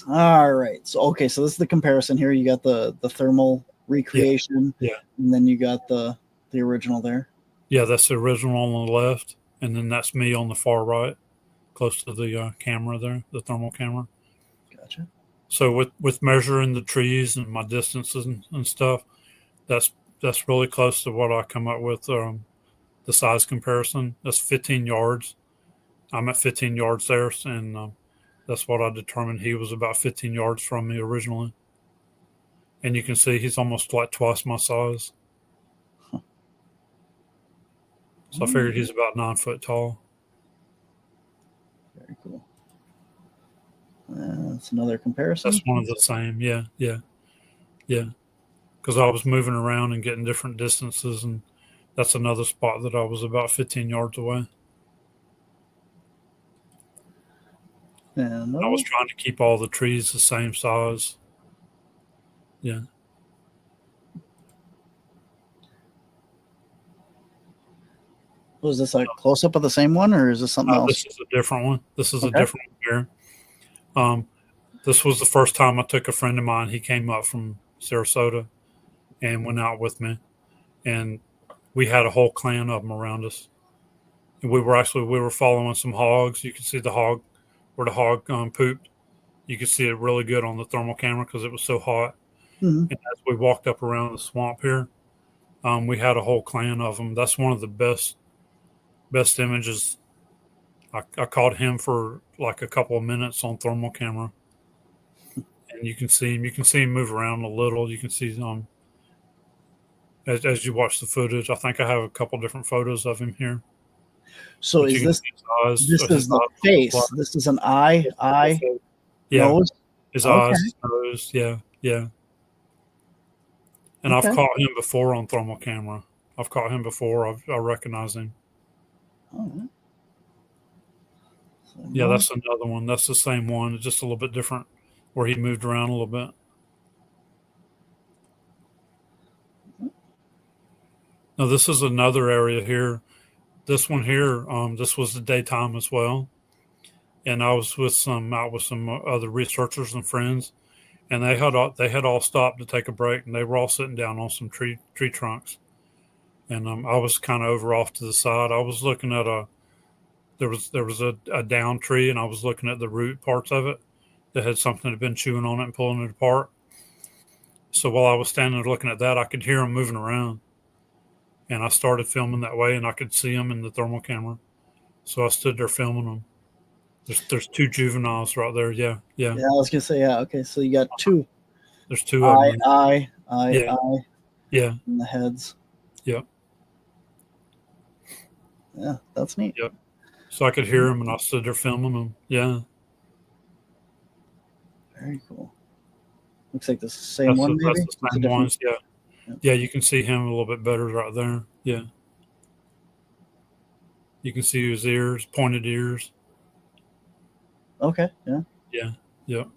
all right. So, okay. So this is the comparison here. You got the thermal recreation. Yeah. And then you got the original there. Yeah, that's the original on the left, and then that's me on the far right, close to the camera there, the thermal camera. Gotcha. So with measuring the trees and my distances and stuff, that's really close to what I come up with. The size comparison, that's 15 yards. I'm at 15 yards there, and that's what I determined. He was about 15 yards from me originally. And you can see he's almost like twice my size. So I figured he's about 9 foot tall. Very cool. That's another comparison. That's one of the same. Yeah. Because I was moving around and getting different distances, and that's another spot that I was about 15 yards away. And I was trying to keep all the trees the same size. Yeah. Was this a close up of the same one, or is this something else? This is a different one. This is Okay. a different one here. This was the first time I took a friend of mine. He came up from Sarasota and went out with me, and we had a whole clan of them around us. And we were following some hogs. You could see the hog where the hog pooped. You could see it really good on the thermal camera because it was so hot. Mhm. And as we walked up around the swamp here, we had a whole clan of them. That's one of the best images. I caught him for like a couple of minutes on thermal camera, and you can see him. You can see him move around a little. You can see as you watch the footage. I think I have a couple different photos of him here. So But you is can this see his eyes, this his is the eyes face? fly. This is an eye, Yeah, nose. his Okay. eyes, his nose. Yeah, yeah. And Okay. I've caught him before on thermal camera. I've caught him before. I recognize him. All right. So Yeah, that's another one. That's the same one, just a little bit different, where he moved around a little bit. Now this is another area here. This one here, this was the daytime as well, and I was out with some other researchers and friends, and they had all stopped to take a break, and they were all sitting down on some tree trunks, and I was kind of over off to the side. I was looking at there was a down tree, and I was looking at the root parts of it that had something that had been chewing on it and pulling it apart. So while I was standing there looking at that, I could hear them moving around. And I started filming that way, and I could see them in the thermal camera. So I stood there filming them. There's two juveniles right there. Yeah. Yeah, I was gonna say, yeah. Okay, so you got two. There's two of them. Eye, Yeah. and the heads. Yep. Yeah, that's neat. Yep. So I could hear them, and I stood there filming them. Yeah. Very cool. Looks like the same one, maybe. That's the same ones. Yeah. Yeah, you can see him a little bit better right there. Yeah. You can see his ears, pointed ears. Okay. Yeah. Yeah. Yep.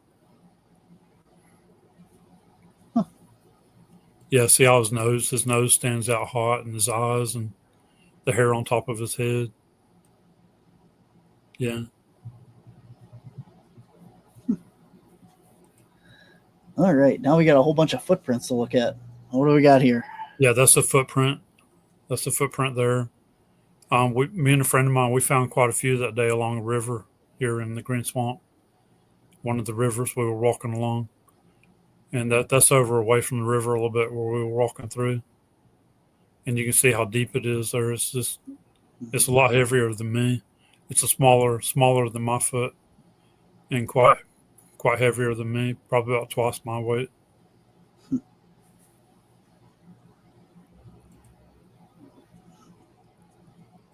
Huh. Yeah, see how his nose stands out hot, and his eyes and the hair on top of his head. Yeah. All right. Now we got a whole bunch of footprints to look at. What do we got here? Yeah, that's a footprint. That's the footprint there. Me and a friend of mine, we found quite a few that day along a river here in the Green Swamp. One of the rivers we were walking along, and that's over away from the river a little bit where we were walking through. And you can see how deep it is there. It's a lot heavier than me. It's smaller than my foot, and quite heavier than me. Probably about twice my weight.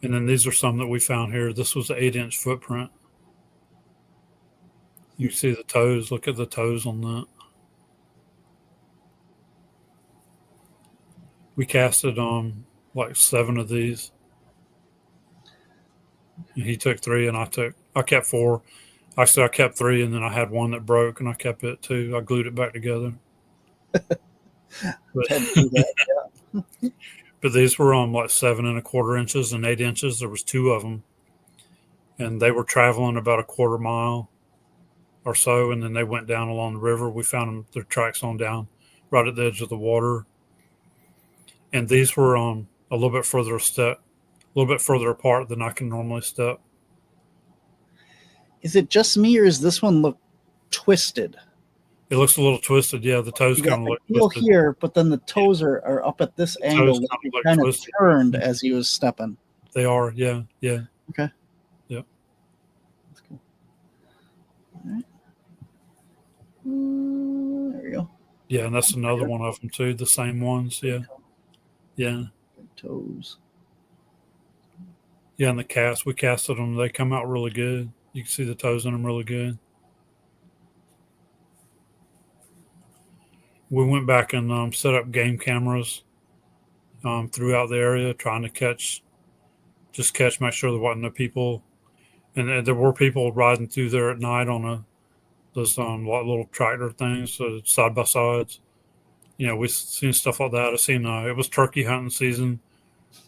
And then these are some that we found here. This was an 8-inch footprint. You can see the toes. Look at the toes on that. We casted like 7 of these. And he took 3, and I kept 4. Actually, I kept 3, and then I had one that broke, and I kept it too. I glued it back together. But, Had to do that, yeah. but these were like 7 1/4 inches and 8 inches. There was 2 of them, and they were traveling about a quarter mile or so, and then they went down along the river. We found them, their tracks on down right at the edge of the water. And these were a little bit further apart than I can normally step. Is it just me, or is this one look twisted? It looks a little twisted. Yeah, the toes You got kind of the look heel twisted. here, but then the toes are up at this angle. toes Like look kind of twisted. turned as he was stepping. They are. Yeah. Yeah. Okay. Yep. That's cool. All right. There we go. Yeah, and that's another one of them too. The same ones. Yeah. Yeah. Toes. Yeah, and we casted them. They come out really good. You can see the toes in them really good. We went back and set up game cameras throughout the area, trying to make sure there wasn't no people. And there were people riding through there at night on those little tractor things, side by sides. You know, we've seen stuff like that. I've seen it was turkey hunting season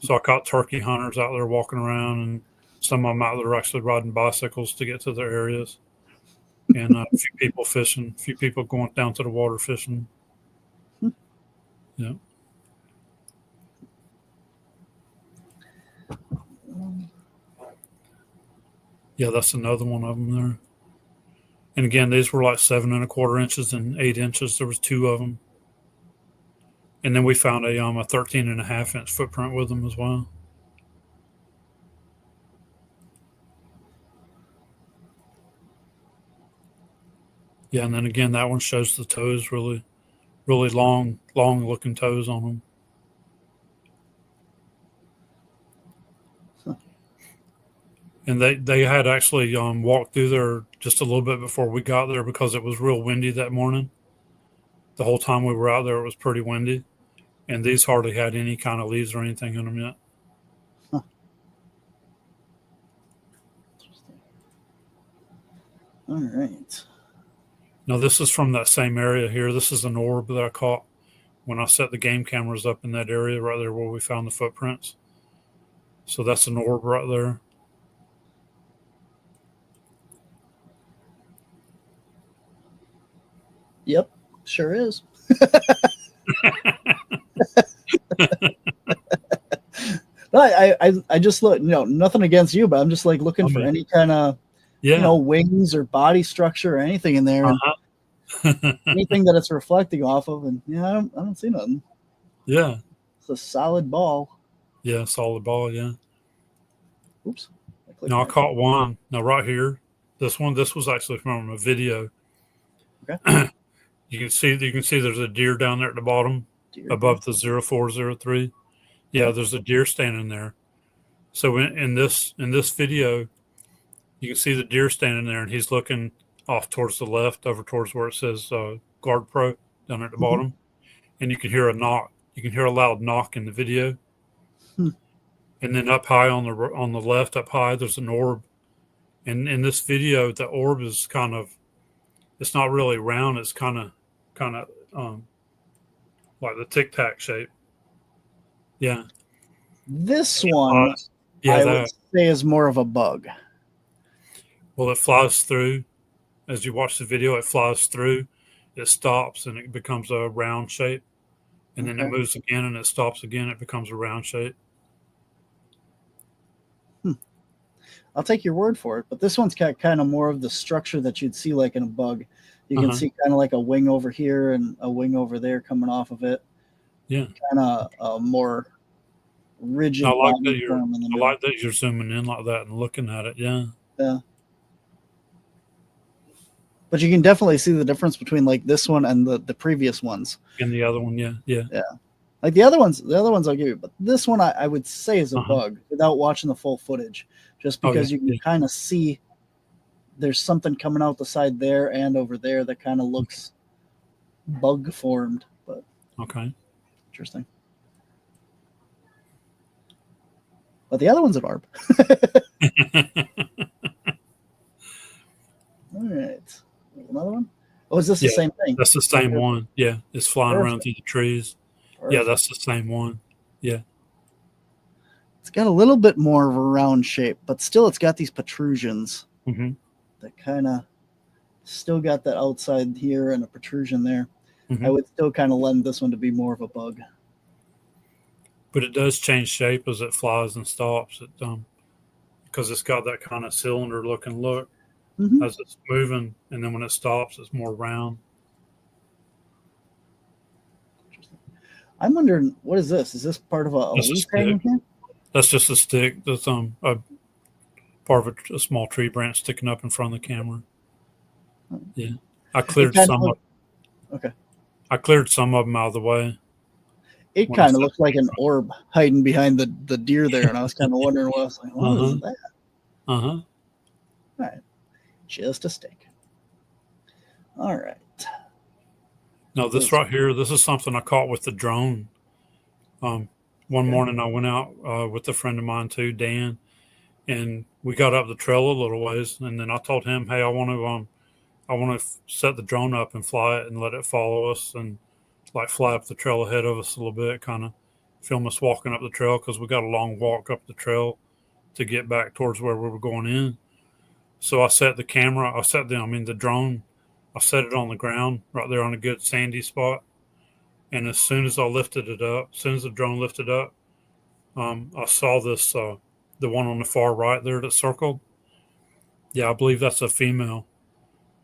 So I caught turkey hunters out there walking around, and some of them out there actually riding bicycles to get to their areas. And a few people fishing, a few people going down to the water fishing. Yeah. Yeah, that's another one of them there. And again, these were like 7¼ inches and 8 inches. There was 2 of them. And then we found a 13.5 inch footprint with them as well. Yeah, and then again, that one shows the toes, really, really long looking toes on them. And they had actually walked through there just a little bit before we got there because it was real windy that morning. The whole time we were out there, it was pretty windy. And these hardly had any kind of leaves or anything in them yet. Huh. All right. Now, this is from that same area here. This is an orb that I caught when I set the game cameras up in that area right there where we found the footprints. So that's an orb right there. Yep, sure is. I just look, nothing against you, but I'm just like looking for any kind of, wings or body structure or anything in there. Anything that it's reflecting off of. And I don't see nothing. Yeah. It's a solid ball. Yeah, solid ball. Yeah. Oops. Now I caught one. Now right here, this was actually from a video. Okay. You can see there's a deer down there at the bottom above the 0403. Yeah, there's a deer standing there. So in this video, you can see the deer standing there, and he's looking off towards the left, over towards where it says Guard Pro down at the bottom, and you can hear a knock. You can hear a loud knock in the video. And then up high on the left, up high, there's an orb. And in this video, the orb is it's not really round. It's kind of like the Tic Tac shape. Yeah. This one, I would say, is more of a bug. Well, it flies through. As you watch the video, it flies through. It stops, and it becomes a round shape. And then it moves again, and it stops again. It becomes a round shape. I'll take your word for it, but this one's got kind of more of the structure that you'd see like in a bug. You can see kind of like a wing over here and a wing over there coming off of it. Yeah. Kind of a more rigid. I like that you're zooming in like that and looking at it. Yeah. Yeah. But you can definitely see the difference between like this one and the previous ones. And the other one, yeah. Like the other ones I'll give you, but this one I would say is a bug without watching the full footage, just because you can kind of see there's something coming out the side there and over there that kind of looks bug formed. But interesting. But the other one's an orb. All right, another one. Oh, is this the same thing? That's the same one. Yeah, it's flying around through the trees. Perfect. Yeah, that's the same one. Yeah. It's got a little bit more of a round shape, but still it's got these protrusions that kind of still got that outside here and a protrusion there. I would still kind of lend this one to be more of a bug. But it does change shape as it flies and stops. Because it's got that kind of cylinder looking look as it's moving, and then when it stops, it's more round. I'm wondering, what is this? Is this part of a leaf hanging here? That's just a stick. That's a part of a small tree branch sticking up in front of the camera. Yeah, I cleared some. I cleared some of them out of the way. It kind of looked like an orb hiding behind the deer there, and I was kind of wondering what I was like. What is that? All right, just a stick. All right. No, this right here, this is something I caught with the drone. One morning I went out with a friend of mine too, Dan, and we got up the trail a little ways, and then I told him, hey, I want to set the drone up and fly it and let it follow us and like fly up the trail ahead of us a little bit, kind of film us walking up the trail because we got a long walk up the trail to get back towards where we were going in. So I set the drone, I set it on the ground right there on a good sandy spot. And as soon as I lifted it up, as soon as the drone lifted up, I saw this, the one on the far right there that circled. Yeah, I believe that's a female.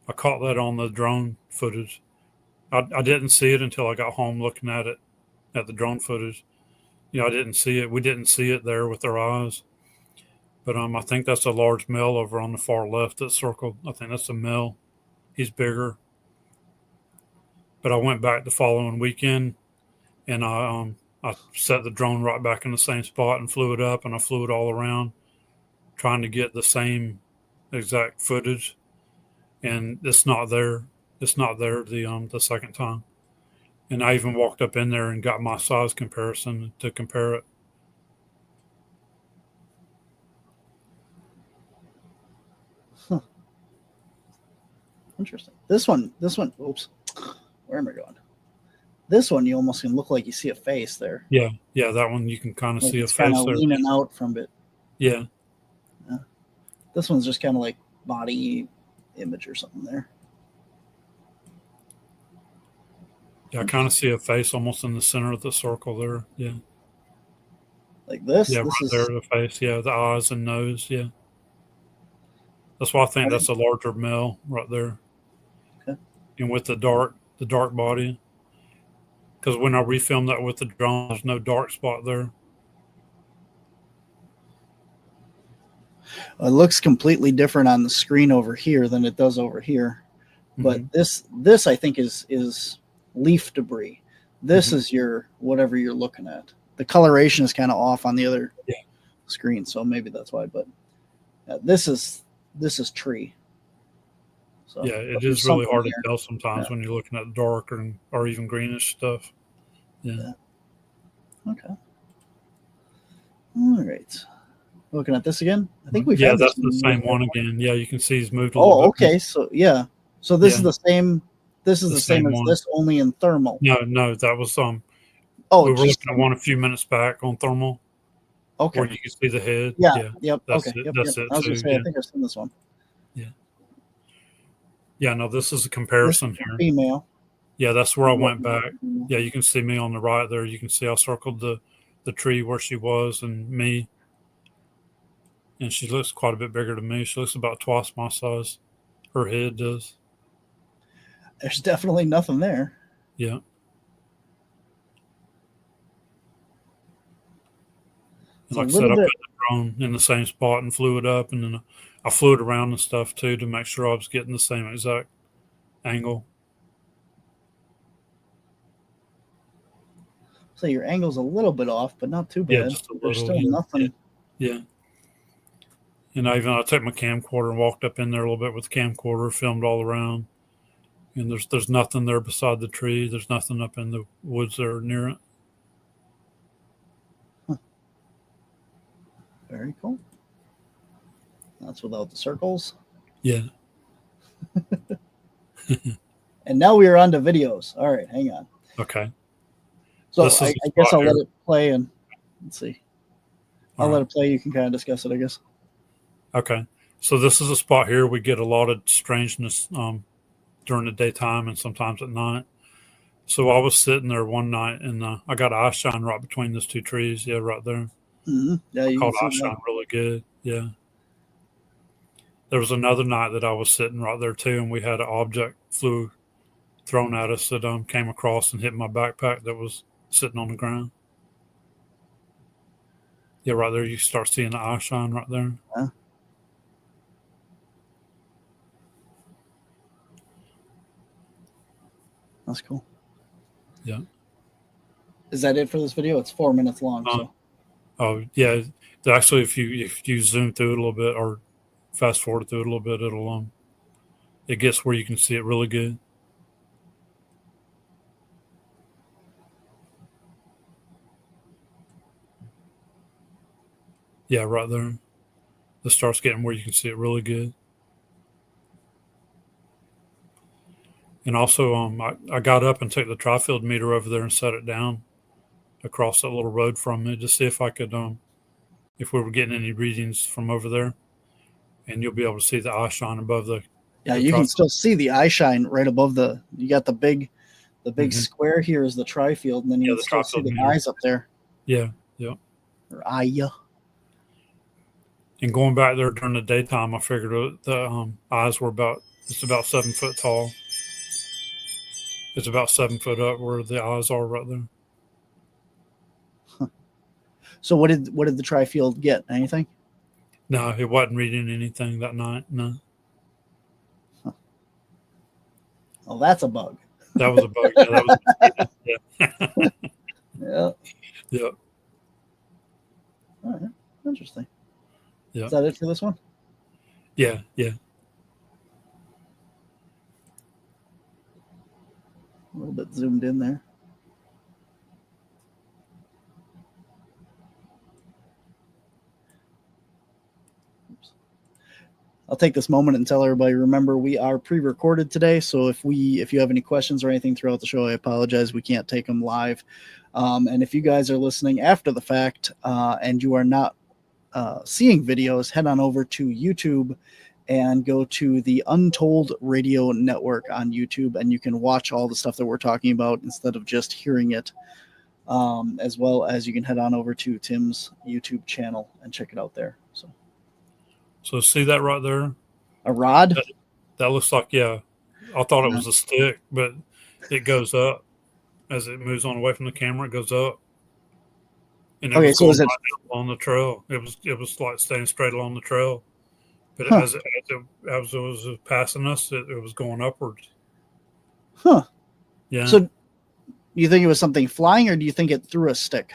I caught that on the drone footage. I didn't see it until I got home looking at it, at the drone footage. I didn't see it. We didn't see it there with our eyes. But I think that's a large male over on the far left that circled. I think that's a male. He's bigger. But I went back the following weekend, and I set the drone right back in the same spot and flew it up, and I flew it all around, trying to get the same exact footage. And it's not there. It's not there the second time. And I even walked up in there and got my size comparison to compare it. Interesting. This one, oops, where am I going? This one, you almost can look like you see a face there. Yeah, that one you can kind of see a face kind of there. leaning out from it. Yeah. This one's just kind of like body image or something there. Yeah, I kind of see a face almost in the center of the circle there. Yeah. Like this? Yeah, this right there, the face. Yeah, the eyes and nose. Yeah. That's why I think that's a larger male right there. Okay. And with the dark body. Because when I refilmed that with the drone, there's no dark spot there. It looks completely different on the screen over here than it does over here. But this I think is leaf debris. This is your whatever you're looking at. The coloration is kind of off on the other screen, so maybe that's why. But this is tree. So yeah, it is really hard to tell sometimes when you're looking at dark or even greenish stuff. Yeah. Okay. All right. Looking at this again. I think we've that's the same one again. Yeah, you can see he's moved a little bit. Okay. So So this is the same. This is the same as this, only in thermal. No, that was we were looking at one a few minutes back on thermal. Okay. Where you can see the head. Yeah. Yep. That's okay. it. Yep, That's yep. it. I was going to say, I think I've seen this one. Yeah. Yeah. No, this is a comparison here. Female. Yeah, that's where I went back. Yeah, you can see me on the right there. You can see I circled the tree where she was and me. And she looks quite a bit bigger than me. She looks about twice my size. Her head does. There's definitely nothing there. Yeah. And like I said, I put the drone in the same spot and flew it up. And then I flew it around and stuff too to make sure I was getting the same exact angle. So your angle's a little bit off, but not too bad. Yeah, just a little. There's still nothing. Yeah. And I took my camcorder and walked up in there a little bit with the camcorder, filmed all around. And there's nothing there beside the tree. There's nothing up in the woods there near it. Huh. Very cool. That's without the circles. Yeah. And now we are on to videos. All right, hang on. Okay. So I guess I'll let it play and let's see. I'll let it play. You can kind of discuss it, I guess. Okay. So this is a spot here. We get a lot of strangeness during the daytime and sometimes at night. So I was sitting there one night and I got eye shine right between those two trees. Yeah, right there. Mm-hmm. Yeah, you caught eye shine really good. Yeah. There was another night that I was sitting right there too, and we had an object thrown at us that came across and hit my backpack that was sitting on the ground. Yeah, right there. You start seeing the eye shine right there. Yeah. That's cool. Yeah. Is that it for this video? It's 4 minutes long. So. Oh yeah. Actually, if you zoom through it a little bit or fast forward through it a little bit, it gets where you can see it really good. Yeah, right there. It starts getting where you can see it really good. And also, I got up and took the tri-field meter over there and set it down across that little road from me to see if I could, if we were getting any readings from over there. And you'll be able to see the eye shine above the. Yeah, the you can tri- still see the eye shine right above you got the big Mhm. square here is the tri-field, and then you Yeah, can the still see tri-field the meter. eyes up there. Yeah, yeah. Or eye. And going back there during the daytime, I figured the eyes were about 7 foot tall. It's about 7 foot up where the eyes are right there. So what did the tri-field get? Anything? No, it wasn't reading anything that night. No, Oh, that's a bug. that was a bug. Yeah, that was a mosquito. Yeah. Yeah, All right. Interesting. yeah, Is that it for this one? yeah, yeah. A little bit zoomed in there. Oops. I'll take this moment and tell everybody, remember, we are pre-recorded today. So if you have any questions or anything throughout the show, I apologize. We can't take them live. And if you guys are listening after the fact and you are not seeing videos, head on over to YouTube and go to the Untold Radio Network on YouTube, and you can watch all the stuff that we're talking about instead of just hearing it. As well as you can head on over to Tim's YouTube channel and check it out there. So see that right there? A rod? That looks like, yeah. I thought it was a stick, but it goes up as it moves on away from the camera. It goes up. And it Okay, was so going is it right along the trail. It was like staying straight along the trail. But Huh. as it was passing us, it was going upwards. Huh. Yeah. So you think it was something flying, or do you think it threw a stick?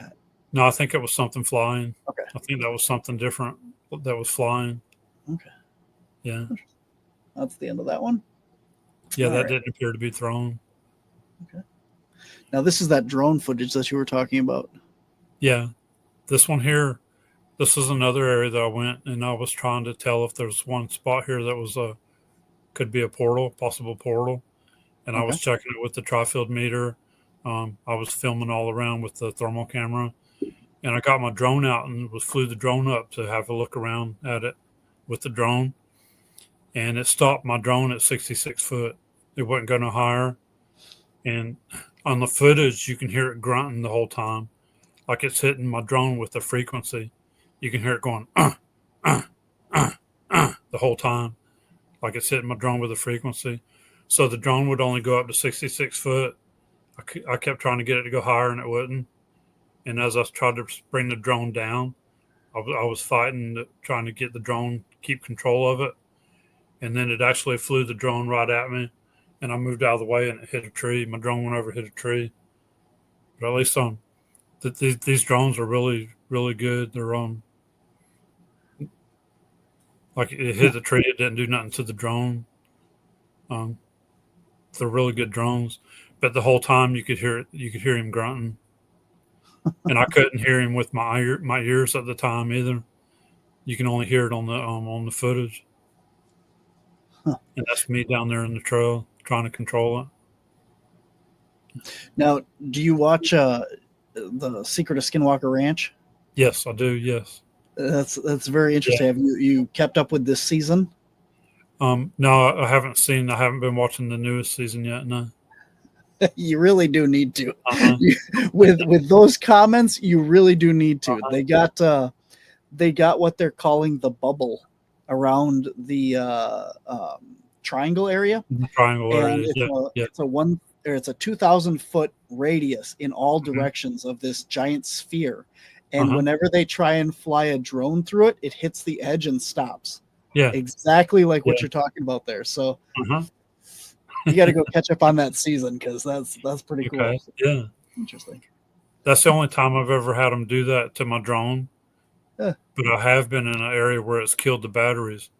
No, I think it was something flying. Okay. I think that was something different that was flying. Okay. Yeah. That's the end of that one. Yeah, All that right. didn't appear to be thrown. Okay. Now this is that drone footage that you were talking about. Yeah. This one here, this is another area that I went, and I was trying to tell if there's one spot here that was could be a portal, possible portal. And I was checking it with the tri-field meter. I was filming all around with the thermal camera, and I got my drone out and flew the drone up to have a look around at it with the drone. And it stopped my drone at 66 foot. It wouldn't go no higher. And on the footage, you can hear it grunting the whole time, like it's hitting my drone with the frequency. You can hear it going, the whole time, like it's hitting my drone with a frequency. So the drone would only go up to 66 foot. I kept trying to get it to go higher, and it wouldn't. And as I tried to bring the drone down, I was fighting, trying to get the drone, keep control of it. And then it actually flew the drone right at me, and I moved out of the way, and it hit a tree. My drone went over, hit a tree. But at least these drones are really, really good. They're like it hit the tree, it didn't do nothing to the drone. They're really good drones. But the whole time you could hear him grunting, and I couldn't hear him with my ears at the time either. You can only hear it on the footage. And that's me down there in the trail trying to control it. Now, do you watch The Secret of Skinwalker Ranch? Yes, I do. Yes. That's very interesting. Yeah. Have you kept up with this season? No, I haven't been watching the newest season yet. No. You really do need to. Uh-huh. With those comments, you really do need to. Uh-huh. They got what they're calling the bubble around the triangle area. The triangle area. It's a 2,000 foot radius in all Mm-hmm. directions of this giant sphere. And Uh-huh. whenever they try and fly a drone through it, it hits the edge and stops. Yeah. Exactly like what you're talking about there. So Uh-huh. you got to go catch up on that season, because that's pretty cool. Okay. Yeah. Interesting. That's the only time I've ever had them do that to my drone. Yeah. But I have been in an area where it's killed the batteries.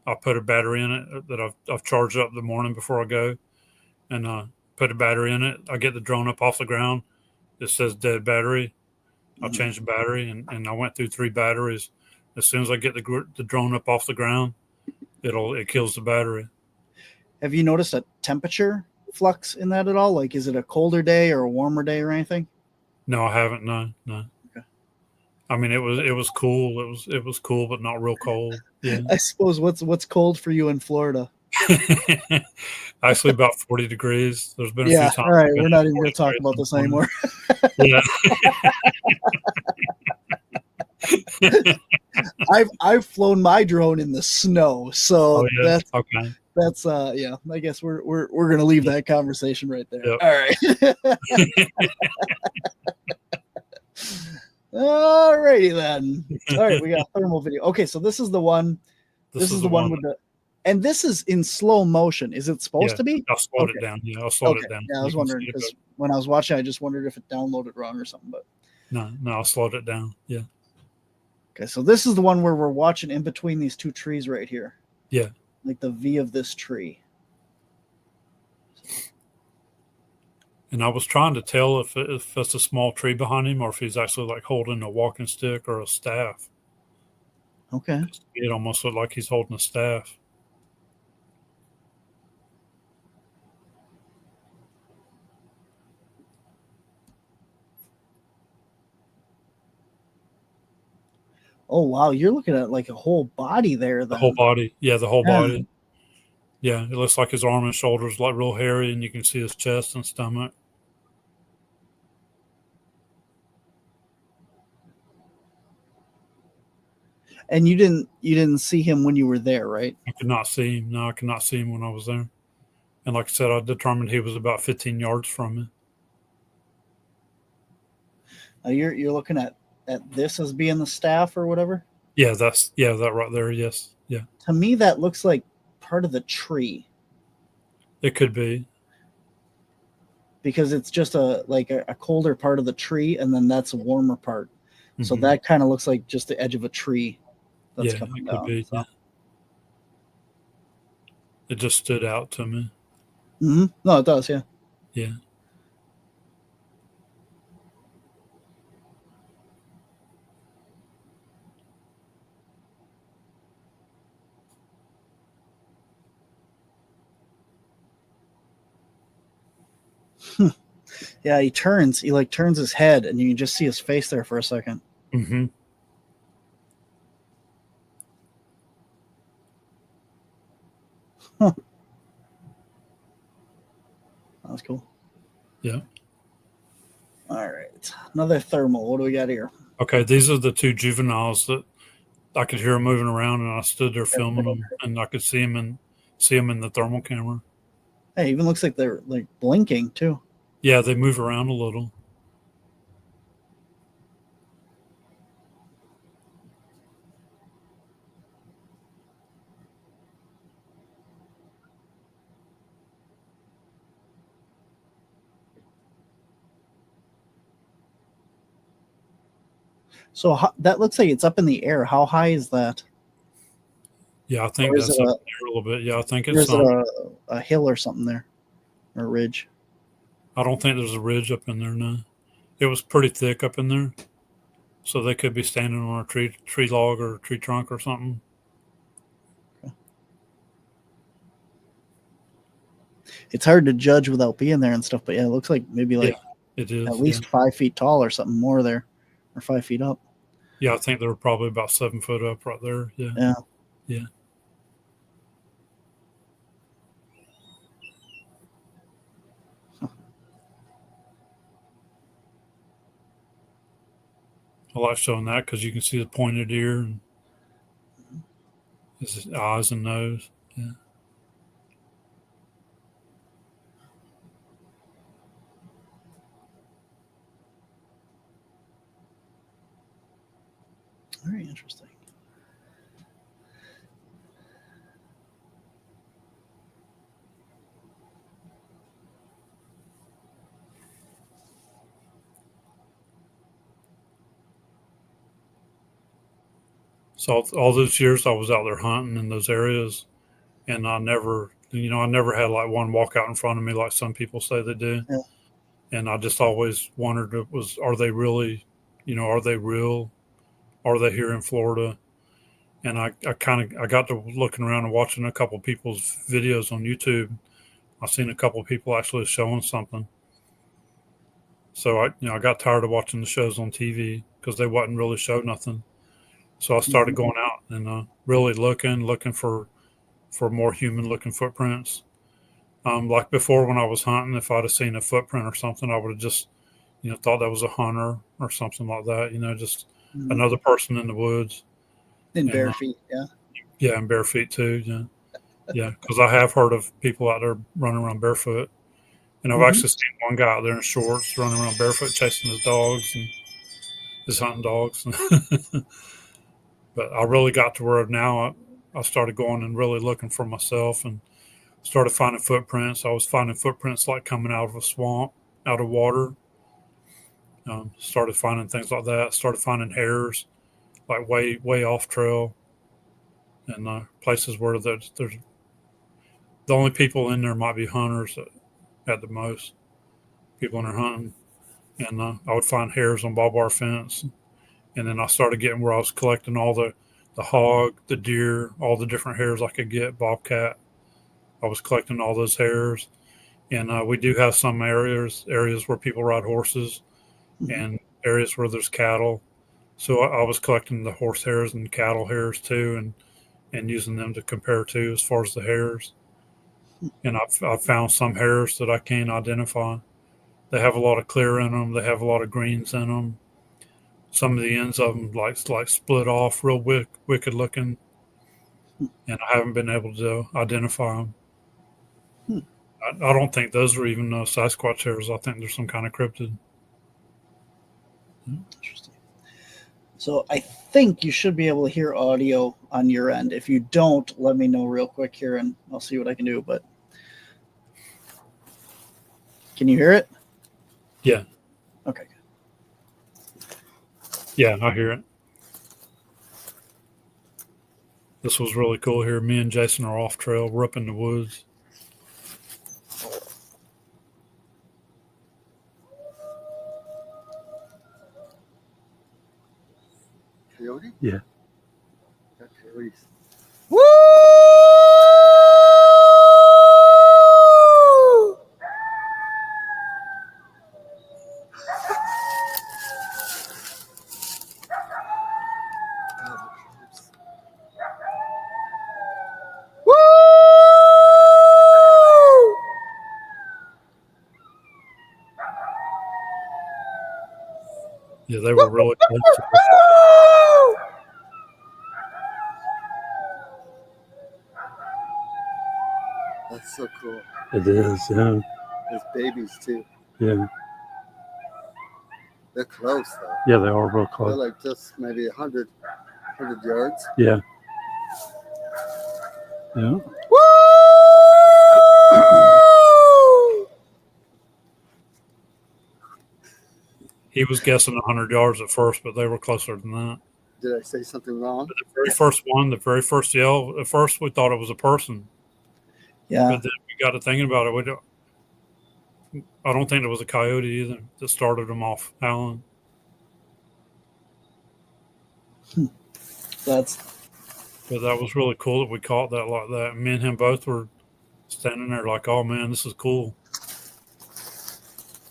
I put a battery in it that I've charged up the morning before I go, and put a battery in it. I get the drone up off the ground. It says dead battery. I change the battery, and I went through 3 batteries. As soon as I get the drone up off the ground, it kills the battery. Have you noticed a temperature flux in that at all? Like, is it a colder day or a warmer day or anything? No, I haven't. No, no. Okay. I mean, it was cool. It was cool, but not real cold. Yeah. I suppose what's cold for you in Florida? Actually, about 40 degrees. There's been a few Yeah. times. All right. I've been We're at not even going 40 to talk degrees about in this the morning. anymore. Yeah. I've flown my drone in the snow, so Oh yeah. Okay. that's yeah. I guess we're going to leave that conversation right there. Yep. All right. All righty then. All right, we got a thermal video. Okay, so this is the one. This is the one with the, and this is in slow motion. Is it supposed to be? I slowed it down. Yeah, I slowed it down. Yeah, I was wondering because when I was watching, I just wondered if it downloaded wrong or something. But no, I slowed it down. Yeah. Okay, so this is the one where we're watching in between these two trees right here. Yeah. Like the V of this tree. And I was trying to tell if it's a small tree behind him or if he's actually like holding a walking stick or a staff. Okay. It almost looked like he's holding a staff. Oh wow, you're looking at like a whole body there. Then. The whole body. Yeah, the whole body. Yeah, it looks like his arm and shoulders like real hairy, and you can see his chest and stomach. And you didn't see him when you were there, right? I could not see him. No, I could not see him when I was there. And like I said, I determined he was about 15 yards from me. You're looking at this as being the staff or whatever? Yeah, that right there. Yes. Yeah. To me, that looks like part of the tree. It could be. Because it's just a colder part of the tree, and then that's a warmer part. Mm-hmm. So that kind of looks like just the edge of a tree that's coming down. Could be, so. Yeah. It just stood out to me. Mm-hmm. No, it does, yeah. Yeah. Yeah, he turns his head, and you can just see his face there for a second. Mm-hmm. Huh. That was cool. Yeah. All right. Another thermal. What do we got here? Okay, these are the two juveniles that I could hear them moving around, and I stood there filming them, and I could see them in the thermal camera. Hey, it even looks like they're like blinking too. Yeah, they move around a little. So that looks like it's up in the air. How high is that? Yeah, I think that's up there a little bit. Yeah, I think it's a hill or something there, or a ridge. I don't think there's a ridge up in there. No, it was pretty thick up in there, so they could be standing on a tree log or a tree trunk or something. Okay. It's hard to judge without being there and stuff, but yeah, it looks like maybe like it is at least 5 feet tall or something more there, or 5 feet up. Yeah, I think they were probably about 7 foot up right there. Yeah. Yeah. Yeah. I like showing that because you can see the pointed ear and his eyes and nose. Yeah. Very interesting. So all those years I was out there hunting in those areas, and I never had like one walk out in front of me like some people say they do. Yeah. And I just always wondered, are they really, are they real? Are they here in Florida? And I got to looking around and watching a couple of people's videos on YouTube. I've seen a couple of people actually showing something. So I got tired of watching the shows on TV because they wasn't really show nothing. So I started going out and really looking for more human looking footprints. Like before when I was hunting, if I'd have seen a footprint or something, I would have just, thought that was a hunter or something like that, just another person in the woods. In bare feet, yeah. Yeah, and bare feet too, yeah. Yeah, because I have heard of people out there running around barefoot. And I've actually seen one guy out there in shorts running around barefoot chasing his dogs and his hunting dogs. But I really got to where now I started going and really looking for myself and started finding footprints. I was finding footprints like coming out of a swamp, out of water. Started finding things like that. Started finding hairs, like way off trail, and places where there's the only people in there might be hunters at the most. People in there hunting, and I would find hairs on barbed wire fence, and then I started getting where I was collecting all the hog, the deer, all the different hairs I could get, bobcat. I was collecting all those hairs, and we do have some areas where people ride horses, and areas where there's cattle. So I was collecting the horse hairs and cattle hairs too, and using them to compare to as far as the hairs. And I've found some hairs that I can't identify. They have a lot of clear in them. They have a lot of greens in them. Some of the ends of them like split off, real wicked looking, and I haven't been able to identify them. I don't think those are even Sasquatch hairs. I think they're some kind of cryptid. Interesting. So I think you should be able to hear audio on your end. If you don't, let me know real quick here, and I'll see what I can do. But can you hear it? Yeah. Okay. Yeah, I hear it. This was really cool here. Me and Jason are off trail. We're up in the woods. Coyote? Yeah. Got coyotes. Woo! Yeah, they were really close. That's so cool. It is, yeah. There's babies too. Yeah. They're close though. Yeah, they are real They're close. like just maybe 100 yards. Yeah. Yeah. He was guessing 100 yards at first, but they were closer than that. Did I say something wrong? But the very first yell, at first we thought it was a person. Yeah. But then we got to thinking about it. I don't think it was a coyote either that started them off howling. But that was really cool that we caught that like that. Me and him both were standing there like, oh man, this is cool.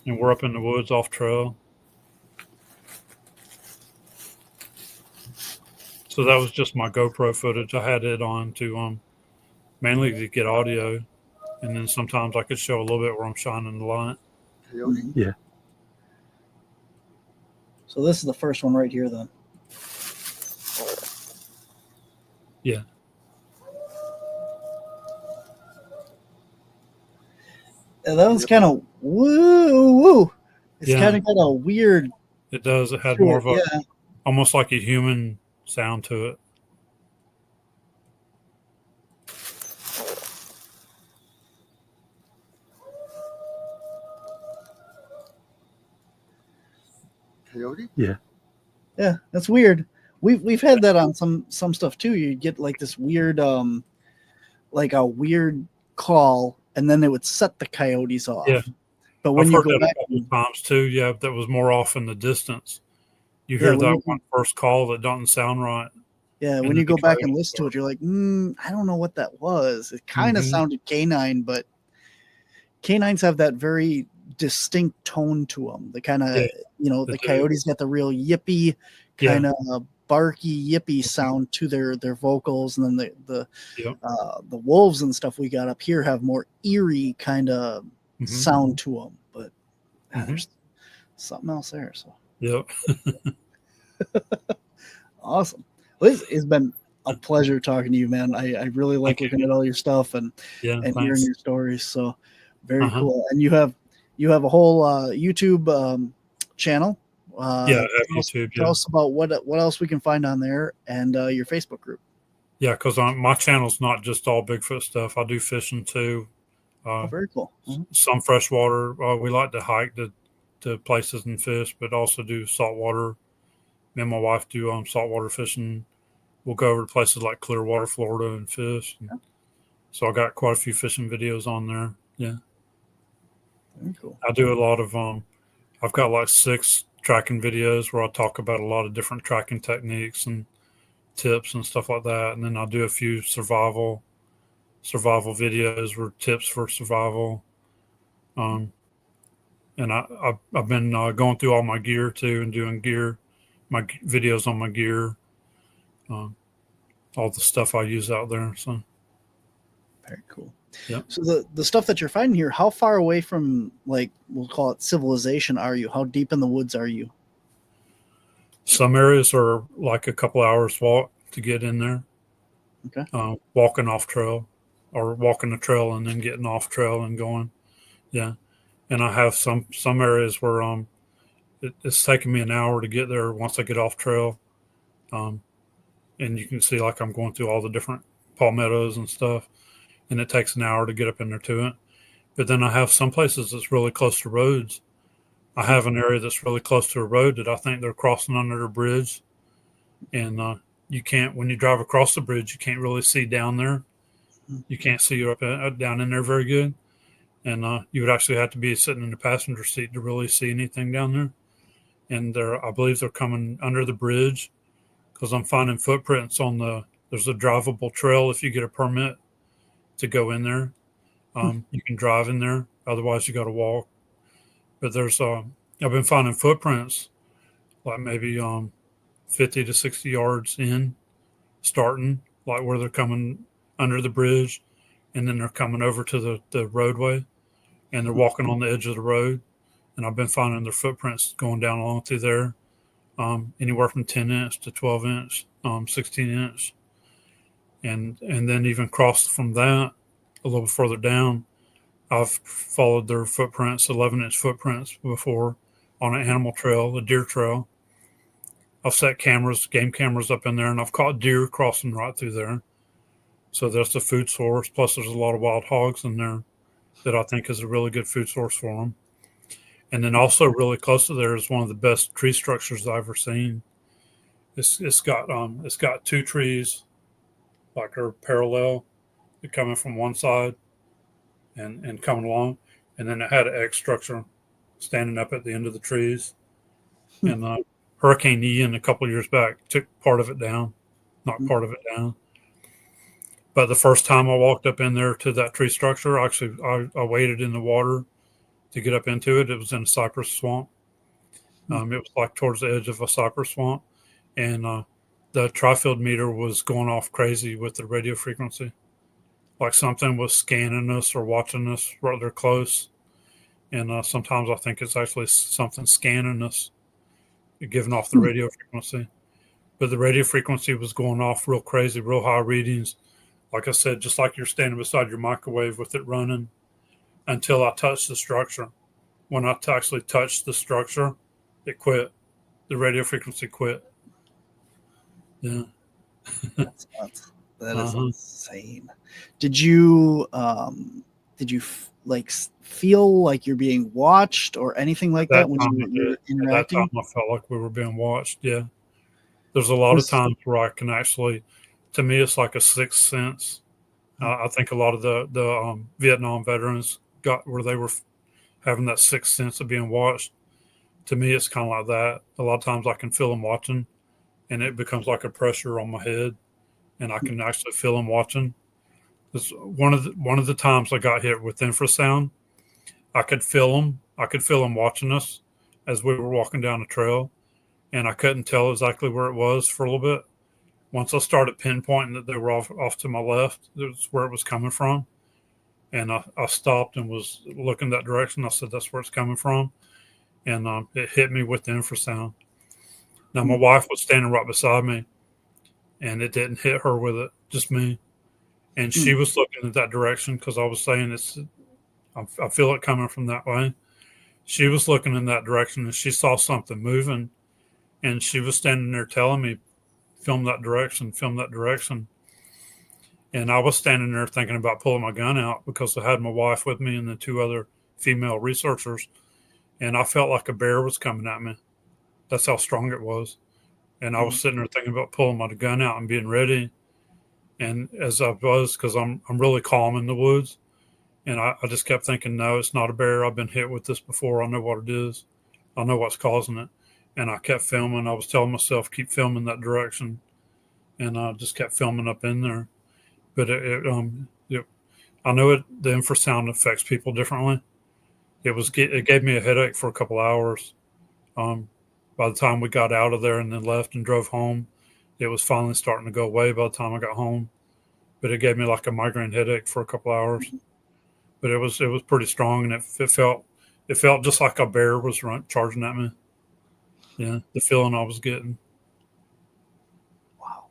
And we're up in the woods off trail. So that was just my GoPro footage. I had it on to mainly to get audio, and then sometimes I could show a little bit where I'm shining the light. Coyote? Yeah. So this is the first one right here, then. Yeah. Yeah, that one's kind of woo. It's kind of got a weird. It does. It had more of a yeah. almost like a human sound to it. Coyote? Yeah. Yeah, that's weird. We've had that on some stuff too. You get like this weird like a weird call, and then they would set the coyotes off. Yeah. But when I've you heard go that back, a couple of times too. Yeah, that was more off in the distance. You hear that one first call that doesn't sound right. Yeah, when you go back and listen to it, you're like, I don't know what that was. It kind of sounded canine, but canines have that very distinct tone to them. The kind of, Yeah, the coyotes got the real yippy kind of barky yippy sound to their vocals, and then the wolves and stuff we got up here have more eerie kind of sound to them. But there's something else there. So awesome. Well, it's been a pleasure talking to you, man. I really like looking at all your stuff and hearing your stories. So very cool. And you have a whole YouTube channel. I have YouTube. Tell us about what else we can find on there, and your Facebook group. Yeah, because my channel's not just all Bigfoot stuff. I do fishing too. Very cool. Some freshwater. We like to hike to places and fish, but also do saltwater. Me and my wife do saltwater fishing. We'll go over to places like Clearwater, Florida, and fish. So I got quite a few fishing videos on there. Yeah. Very cool. I do a lot of I've got like 6 tracking videos where I talk about a lot of different tracking techniques and tips and stuff like that. And then I'll do a few survival videos with tips for survival. And I've been going through all my gear too and doing my videos on my gear, all the stuff I use out there. So very cool. Yeah. So the stuff that you're finding here, how far away from, like, we'll call it civilization, are you? How deep in the woods are you? Some areas are like a couple hours walk to get in there. Okay. Walking off trail, or walking the trail and then getting off trail and going. Yeah. And I have some areas where it's taking me an hour to get there once I get off trail. And you can see, like, I'm going through all the different palmettos and stuff, and it takes an hour to get up in there to it. But then I have some places that's really close to roads. I have an area that's really close to a road that I think they're crossing under a bridge. And you can't, when you drive across the bridge, you can't really see down there. You can't see up down in there very good. And you would actually have to be sitting in the passenger seat to really see anything down there. And I believe they're coming under the bridge, because I'm finding footprints there's a drivable trail if you get a permit to go in there. You can drive in there. Otherwise, you got to walk. But I've been finding footprints like maybe 50 to 60 yards in, starting, like where they're coming under the bridge, and then they're coming over to the roadway, and they're walking on the edge of the road. And I've been finding their footprints going down along through there, anywhere from 10 inch to 12 inch, 16 inch. And then even crossed from that a little further down, I've followed their footprints, 11-inch footprints before, on an animal trail, a deer trail. I've set game cameras up in there, and I've caught deer crossing right through there. So that's a food source. Plus, there's a lot of wild hogs in there that I think is a really good food source for them. And then also really close to there is one of the best tree structures I've ever seen. It's got 2 trees, like, are parallel, coming from one side and coming along, and then it had an X structure standing up at the end of the trees. And Hurricane Ian a couple of years back took part of it down, knocked part of it down. But the first time I walked up in there to that tree structure, actually I waded in the water to get up into it. It was in a cypress swamp. It was like towards the edge of a cypress swamp, and the tri-field meter was going off crazy with the radio frequency. Like something was scanning us or watching us rather close. And sometimes I think it's actually something scanning us, giving off the radio frequency. But the radio frequency was going off real crazy, real high readings. Like I said, just like you're standing beside your microwave with it running, until I touched the structure. When I actually touched the structure, it quit. The radio frequency quit. Yeah. That's nuts. That is insane. Did you feel like you're being watched or anything like that when you were interacting? At that time, I felt like we were being watched. Yeah. There's a lot of times where I can actually, to me, it's like a sixth sense. I think a lot of the Vietnam veterans got where they were having that sixth sense of being watched. To me, it's kind of like that. A lot of times I can feel them watching, and it becomes like a pressure on my head, and I can actually feel them watching. It's one of the times I got hit with infrasound, I could feel them, I could feel them watching us as we were walking down the trail, and I couldn't tell exactly where it was for a little bit. Once I started pinpointing that they were off to my left, that's where it was coming from. And I stopped and was looking that direction. I said, that's where it's coming from. And it hit me with the infrasound. Now, my wife was standing right beside me, and it didn't hit her with it, just me. And she was looking in that direction because I was saying I feel it coming from that way. She was looking in that direction, and she saw something moving, and she was standing there telling me, film that direction, film that direction. And I was standing there thinking about pulling my gun out because I had my wife with me and the 2 other female researchers, and I felt like a bear was coming at me. That's how strong it was. And I was sitting there thinking about pulling my gun out and being ready. And as I was, because I'm really calm in the woods, and I just kept thinking, no, it's not a bear. I've been hit with this before. I know what it is. I know what's causing it. And I kept filming. I was telling myself, keep filming that direction. And I just kept filming up in there. But I know the infrasound affects people differently. It gave me a headache for a couple hours. By the time we got out of there and then left and drove home, it was finally starting to go away by the time I got home. But it gave me like a migraine headache for a couple hours. But it was pretty strong, and it felt just like a bear was charging at me. Yeah, the feeling I was getting. Wow,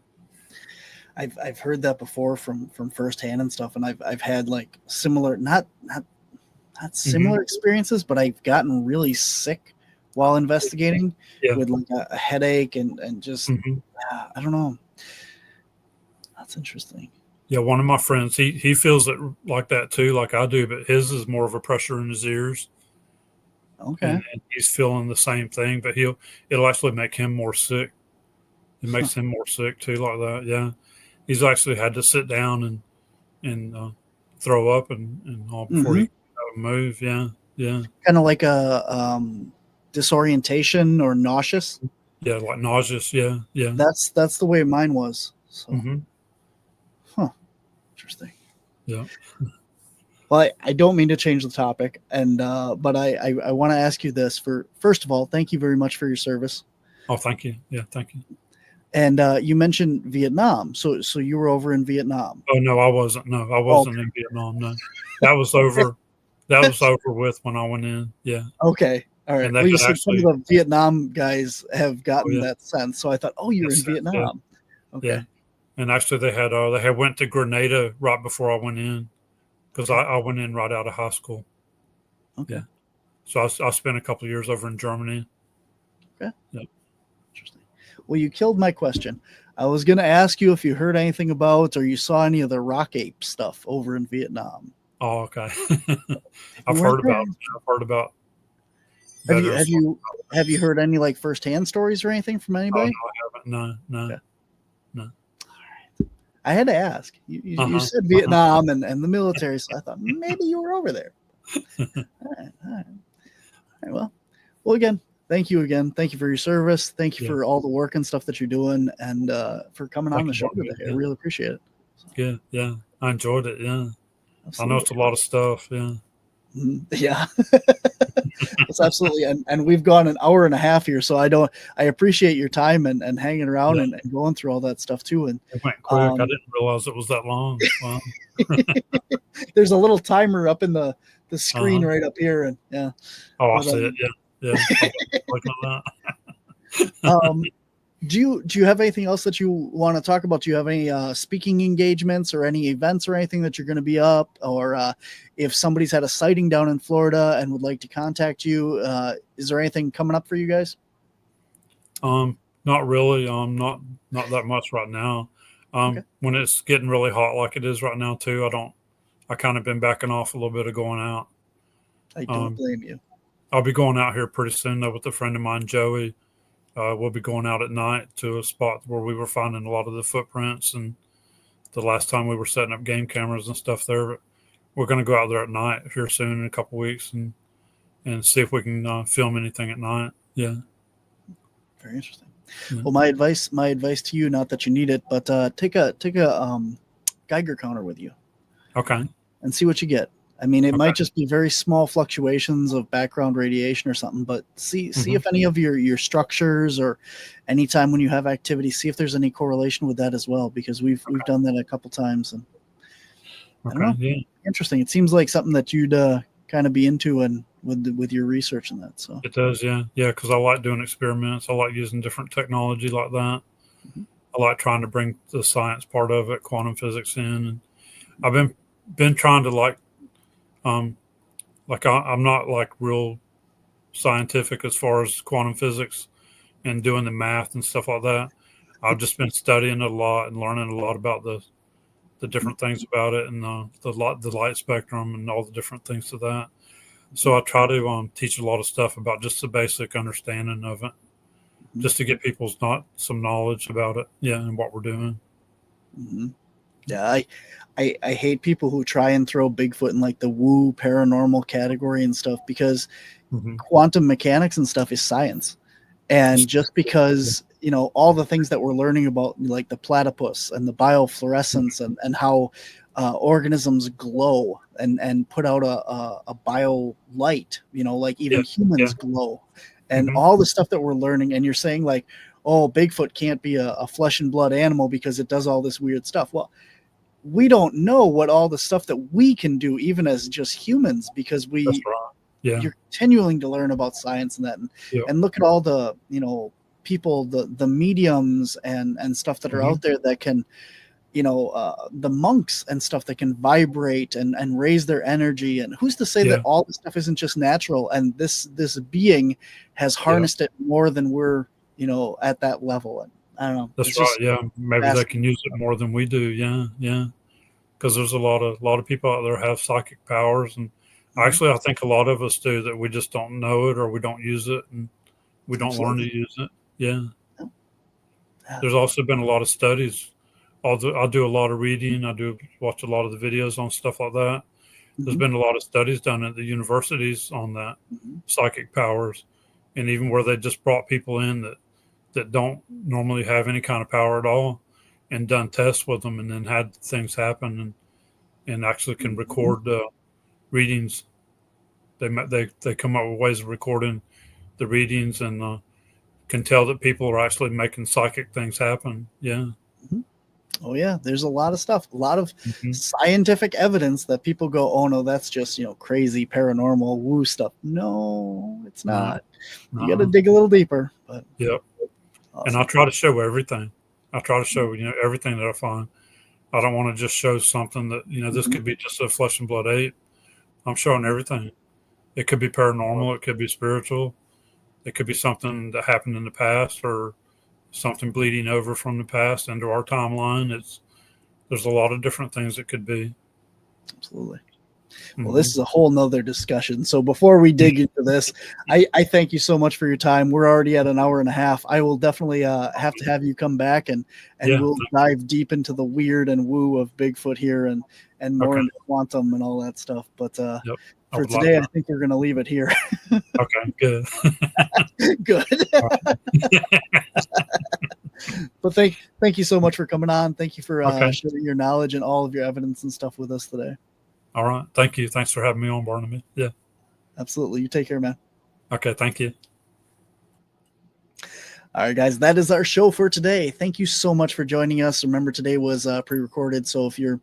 I've heard that before from firsthand and stuff, and I've had like similar, not similar experiences, but I've gotten really sick while investigating with like a headache and just I don't know. That's interesting. Yeah, one of my friends, he feels it like that too, like I do, but his is more of a pressure in his ears. Okay. And he's feeling the same thing, but it'll actually make him more sick. It makes him more sick too, like that. Yeah. He's actually had to sit down and throw up and all before he can move. Yeah. Yeah. Kind of like a disorientation or nauseous. Yeah, like nauseous. Yeah. Yeah. That's the way mine was. So interesting. Yeah. Well, I don't mean to change the topic, and but I want to ask you this. First of all, thank you very much for your service. Oh, thank you. Yeah, thank you. And you mentioned Vietnam, so you were over in Vietnam. Oh no, I wasn't. No, I wasn't in Vietnam. No, that was over. That was over with when I went in. Yeah. Okay. All right. Well, you said some of the Vietnam guys have gotten that sense, so I thought, oh, you're in Vietnam. Yeah. Okay. Yeah. And actually, they had went to Grenada right before I went in. Because I went in right out of high school. Okay. Yeah. So I spent a couple of years over in Germany. Okay. Yep. Interesting. Well, you killed my question. I was going to ask you if you heard anything about or you saw any of the rock ape stuff over in Vietnam. Oh, okay. I've heard about. Have you heard any like firsthand stories or anything from anybody? Oh, no, I haven't. No. Okay. No. I had to ask. You said Vietnam and the military, so I thought maybe you were over there. All right. Well, again, thank you again. Thank you for your service. Thank you for all the work and stuff that you're doing, and for coming on the show today. I really appreciate it. So. Yeah. I enjoyed it. Yeah. Absolutely. I know it's a lot of stuff. Yeah. Yeah. It's absolutely, and we've gone an hour and a half here, so I appreciate your time and hanging around and going through all that stuff too. And it went quick. I didn't realize it was that long. Wow. There's a little timer up in the screen right up here, and yeah. Oh, I see it. Yeah. Looking at that. Do you have anything else that you want to talk about? Do you have any speaking engagements or any events or anything that you're going to be up? Or if somebody's had a sighting down in Florida and would like to contact you, is there anything coming up for you guys? Not really. Not that much right now. When it's getting really hot like it is right now too, I kind of been backing off a little bit of going out. I don't blame you. I'll be going out here pretty soon though with a friend of mine, Joey. We'll be going out at night to a spot where we were finding a lot of the footprints, and the last time we were setting up game cameras and stuff there. But we're going to go out there at night here soon in a couple of weeks and see if we can film anything at night. Yeah. Very interesting. Yeah. Well, my advice to you, not that you need it, but take a Geiger counter with you. Okay. And see what you get. I mean, it Okay. might just be very small fluctuations of background radiation or something, but see if any of your structures or anytime when you have activity, see if there's any correlation with that as well, because we've done that a couple times, and I don't know. Okay. Yeah. Interesting. It seems like something that you'd kind of be into and with your research and that. So It does. Yeah. Yeah. Because I like doing experiments. I like using different technology like that. Mhm. I like trying to bring the science part of it, quantum physics in. And I've been trying to I'm not like real scientific as far as quantum physics and doing the math and stuff like that. I've just been studying it a lot and learning a lot about the different things about it and the light spectrum and all the different things to that. So I try to teach a lot of stuff about just the basic understanding of it, just to get people's some knowledge about it, and what we're doing. Mm-hmm. Yeah, I hate people who try and throw Bigfoot in like the woo paranormal category and stuff, because quantum mechanics and stuff is science. And just because, all the things that we're learning about, like the platypus and the biofluorescence and how organisms glow and put out a bio light, like even humans glow, and all the stuff that we're learning. And you're saying like, oh, Bigfoot can't be a flesh and blood animal because it does all this weird stuff. Well, we don't know what all the stuff that we can do, even as just humans, because That's right. Yeah. you're continuing to learn about science and that, and look at all the, people, the mediums and stuff that are out there that can, the monks and stuff that can vibrate and raise their energy. And who's to say that all this stuff isn't just natural, and this being has harnessed it more than we're, at that level. And I don't know. That's right. Yeah. Maybe they can use it more than we do. Yeah. Yeah. Because there's a lot of people out there have psychic powers, and actually I think a lot of us do, that we just don't know it, or we don't use it, and we don't learn to use it. Yeah. There's also been a lot of studies. I do a lot of reading. I do watch a lot of the videos on stuff like that. There's been a lot of studies done at the universities on that, psychic powers, and even where they just brought people in that don't normally have any kind of power at all, and done tests with them, and then had things happen, and actually can record readings. They come up with ways of recording the readings, and can tell that people are actually making psychic things happen. Yeah. Oh yeah, there's a lot of stuff, a lot of scientific evidence that people go, oh no, that's just, crazy paranormal woo stuff. No, it's not. You got to dig a little deeper. But awesome. And I try to show everything. I try to show everything that I find. I don't want to just show something that this could be just a flesh and blood ape. I'm showing everything. It could be paranormal. It could be spiritual. It could be something that happened in the past, or something bleeding over from the past into our timeline. There's a lot of different things it could be. Absolutely. Well, this is a whole nother discussion. So before we dig into this, I thank you so much for your time. We're already at an hour and a half. I will definitely have to have you come back, and we'll dive deep into the weird and woo of Bigfoot here, and more into quantum and all that stuff. But for today, I think we're going to leave it here. Okay, good. Good. But thank you so much for coming on. Thank you for sharing your knowledge and all of your evidence and stuff with us today. All right. Thank you. Thanks for having me on, Barnaby. Yeah. Absolutely. You take care, man. Okay. Thank you. All right, guys, that is our show for today. Thank you so much for joining us. Remember, today was pre-recorded, so if your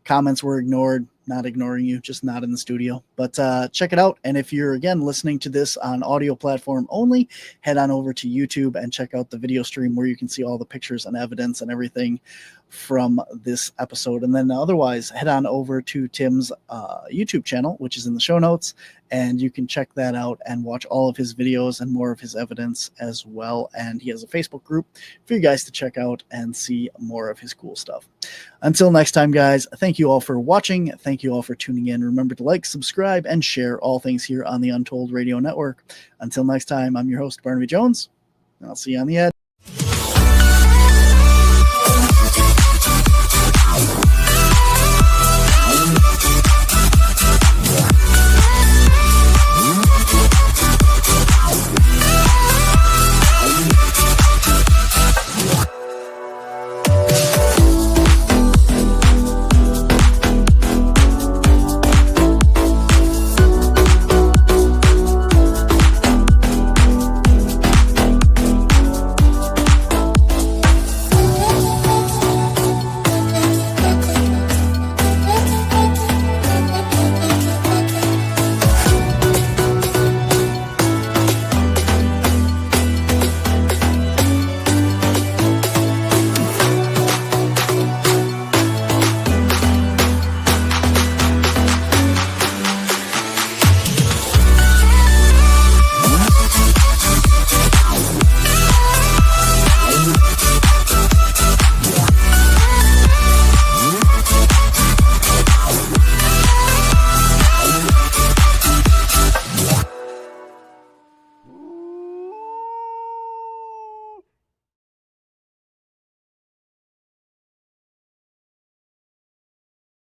comments were ignored, not ignoring you, just not in the studio. But check it out. And if you're, again, listening to this on audio platform only, head on over to YouTube and check out the video stream where you can see all the pictures and evidence and everything from this episode. And then otherwise, head on over to Tim's YouTube channel, which is in the show notes, and you can check that out and watch all of his videos and more of his evidence as well. And he has a Facebook group for you guys to check out and see more of his cool stuff. Until next time, guys, thank you all for watching. Thank you all for tuning in. Remember to like, subscribe, and share all things here on the Untold Radio Network. Until next time, I'm your host, Barnaby Jones. I'll see you on the edge.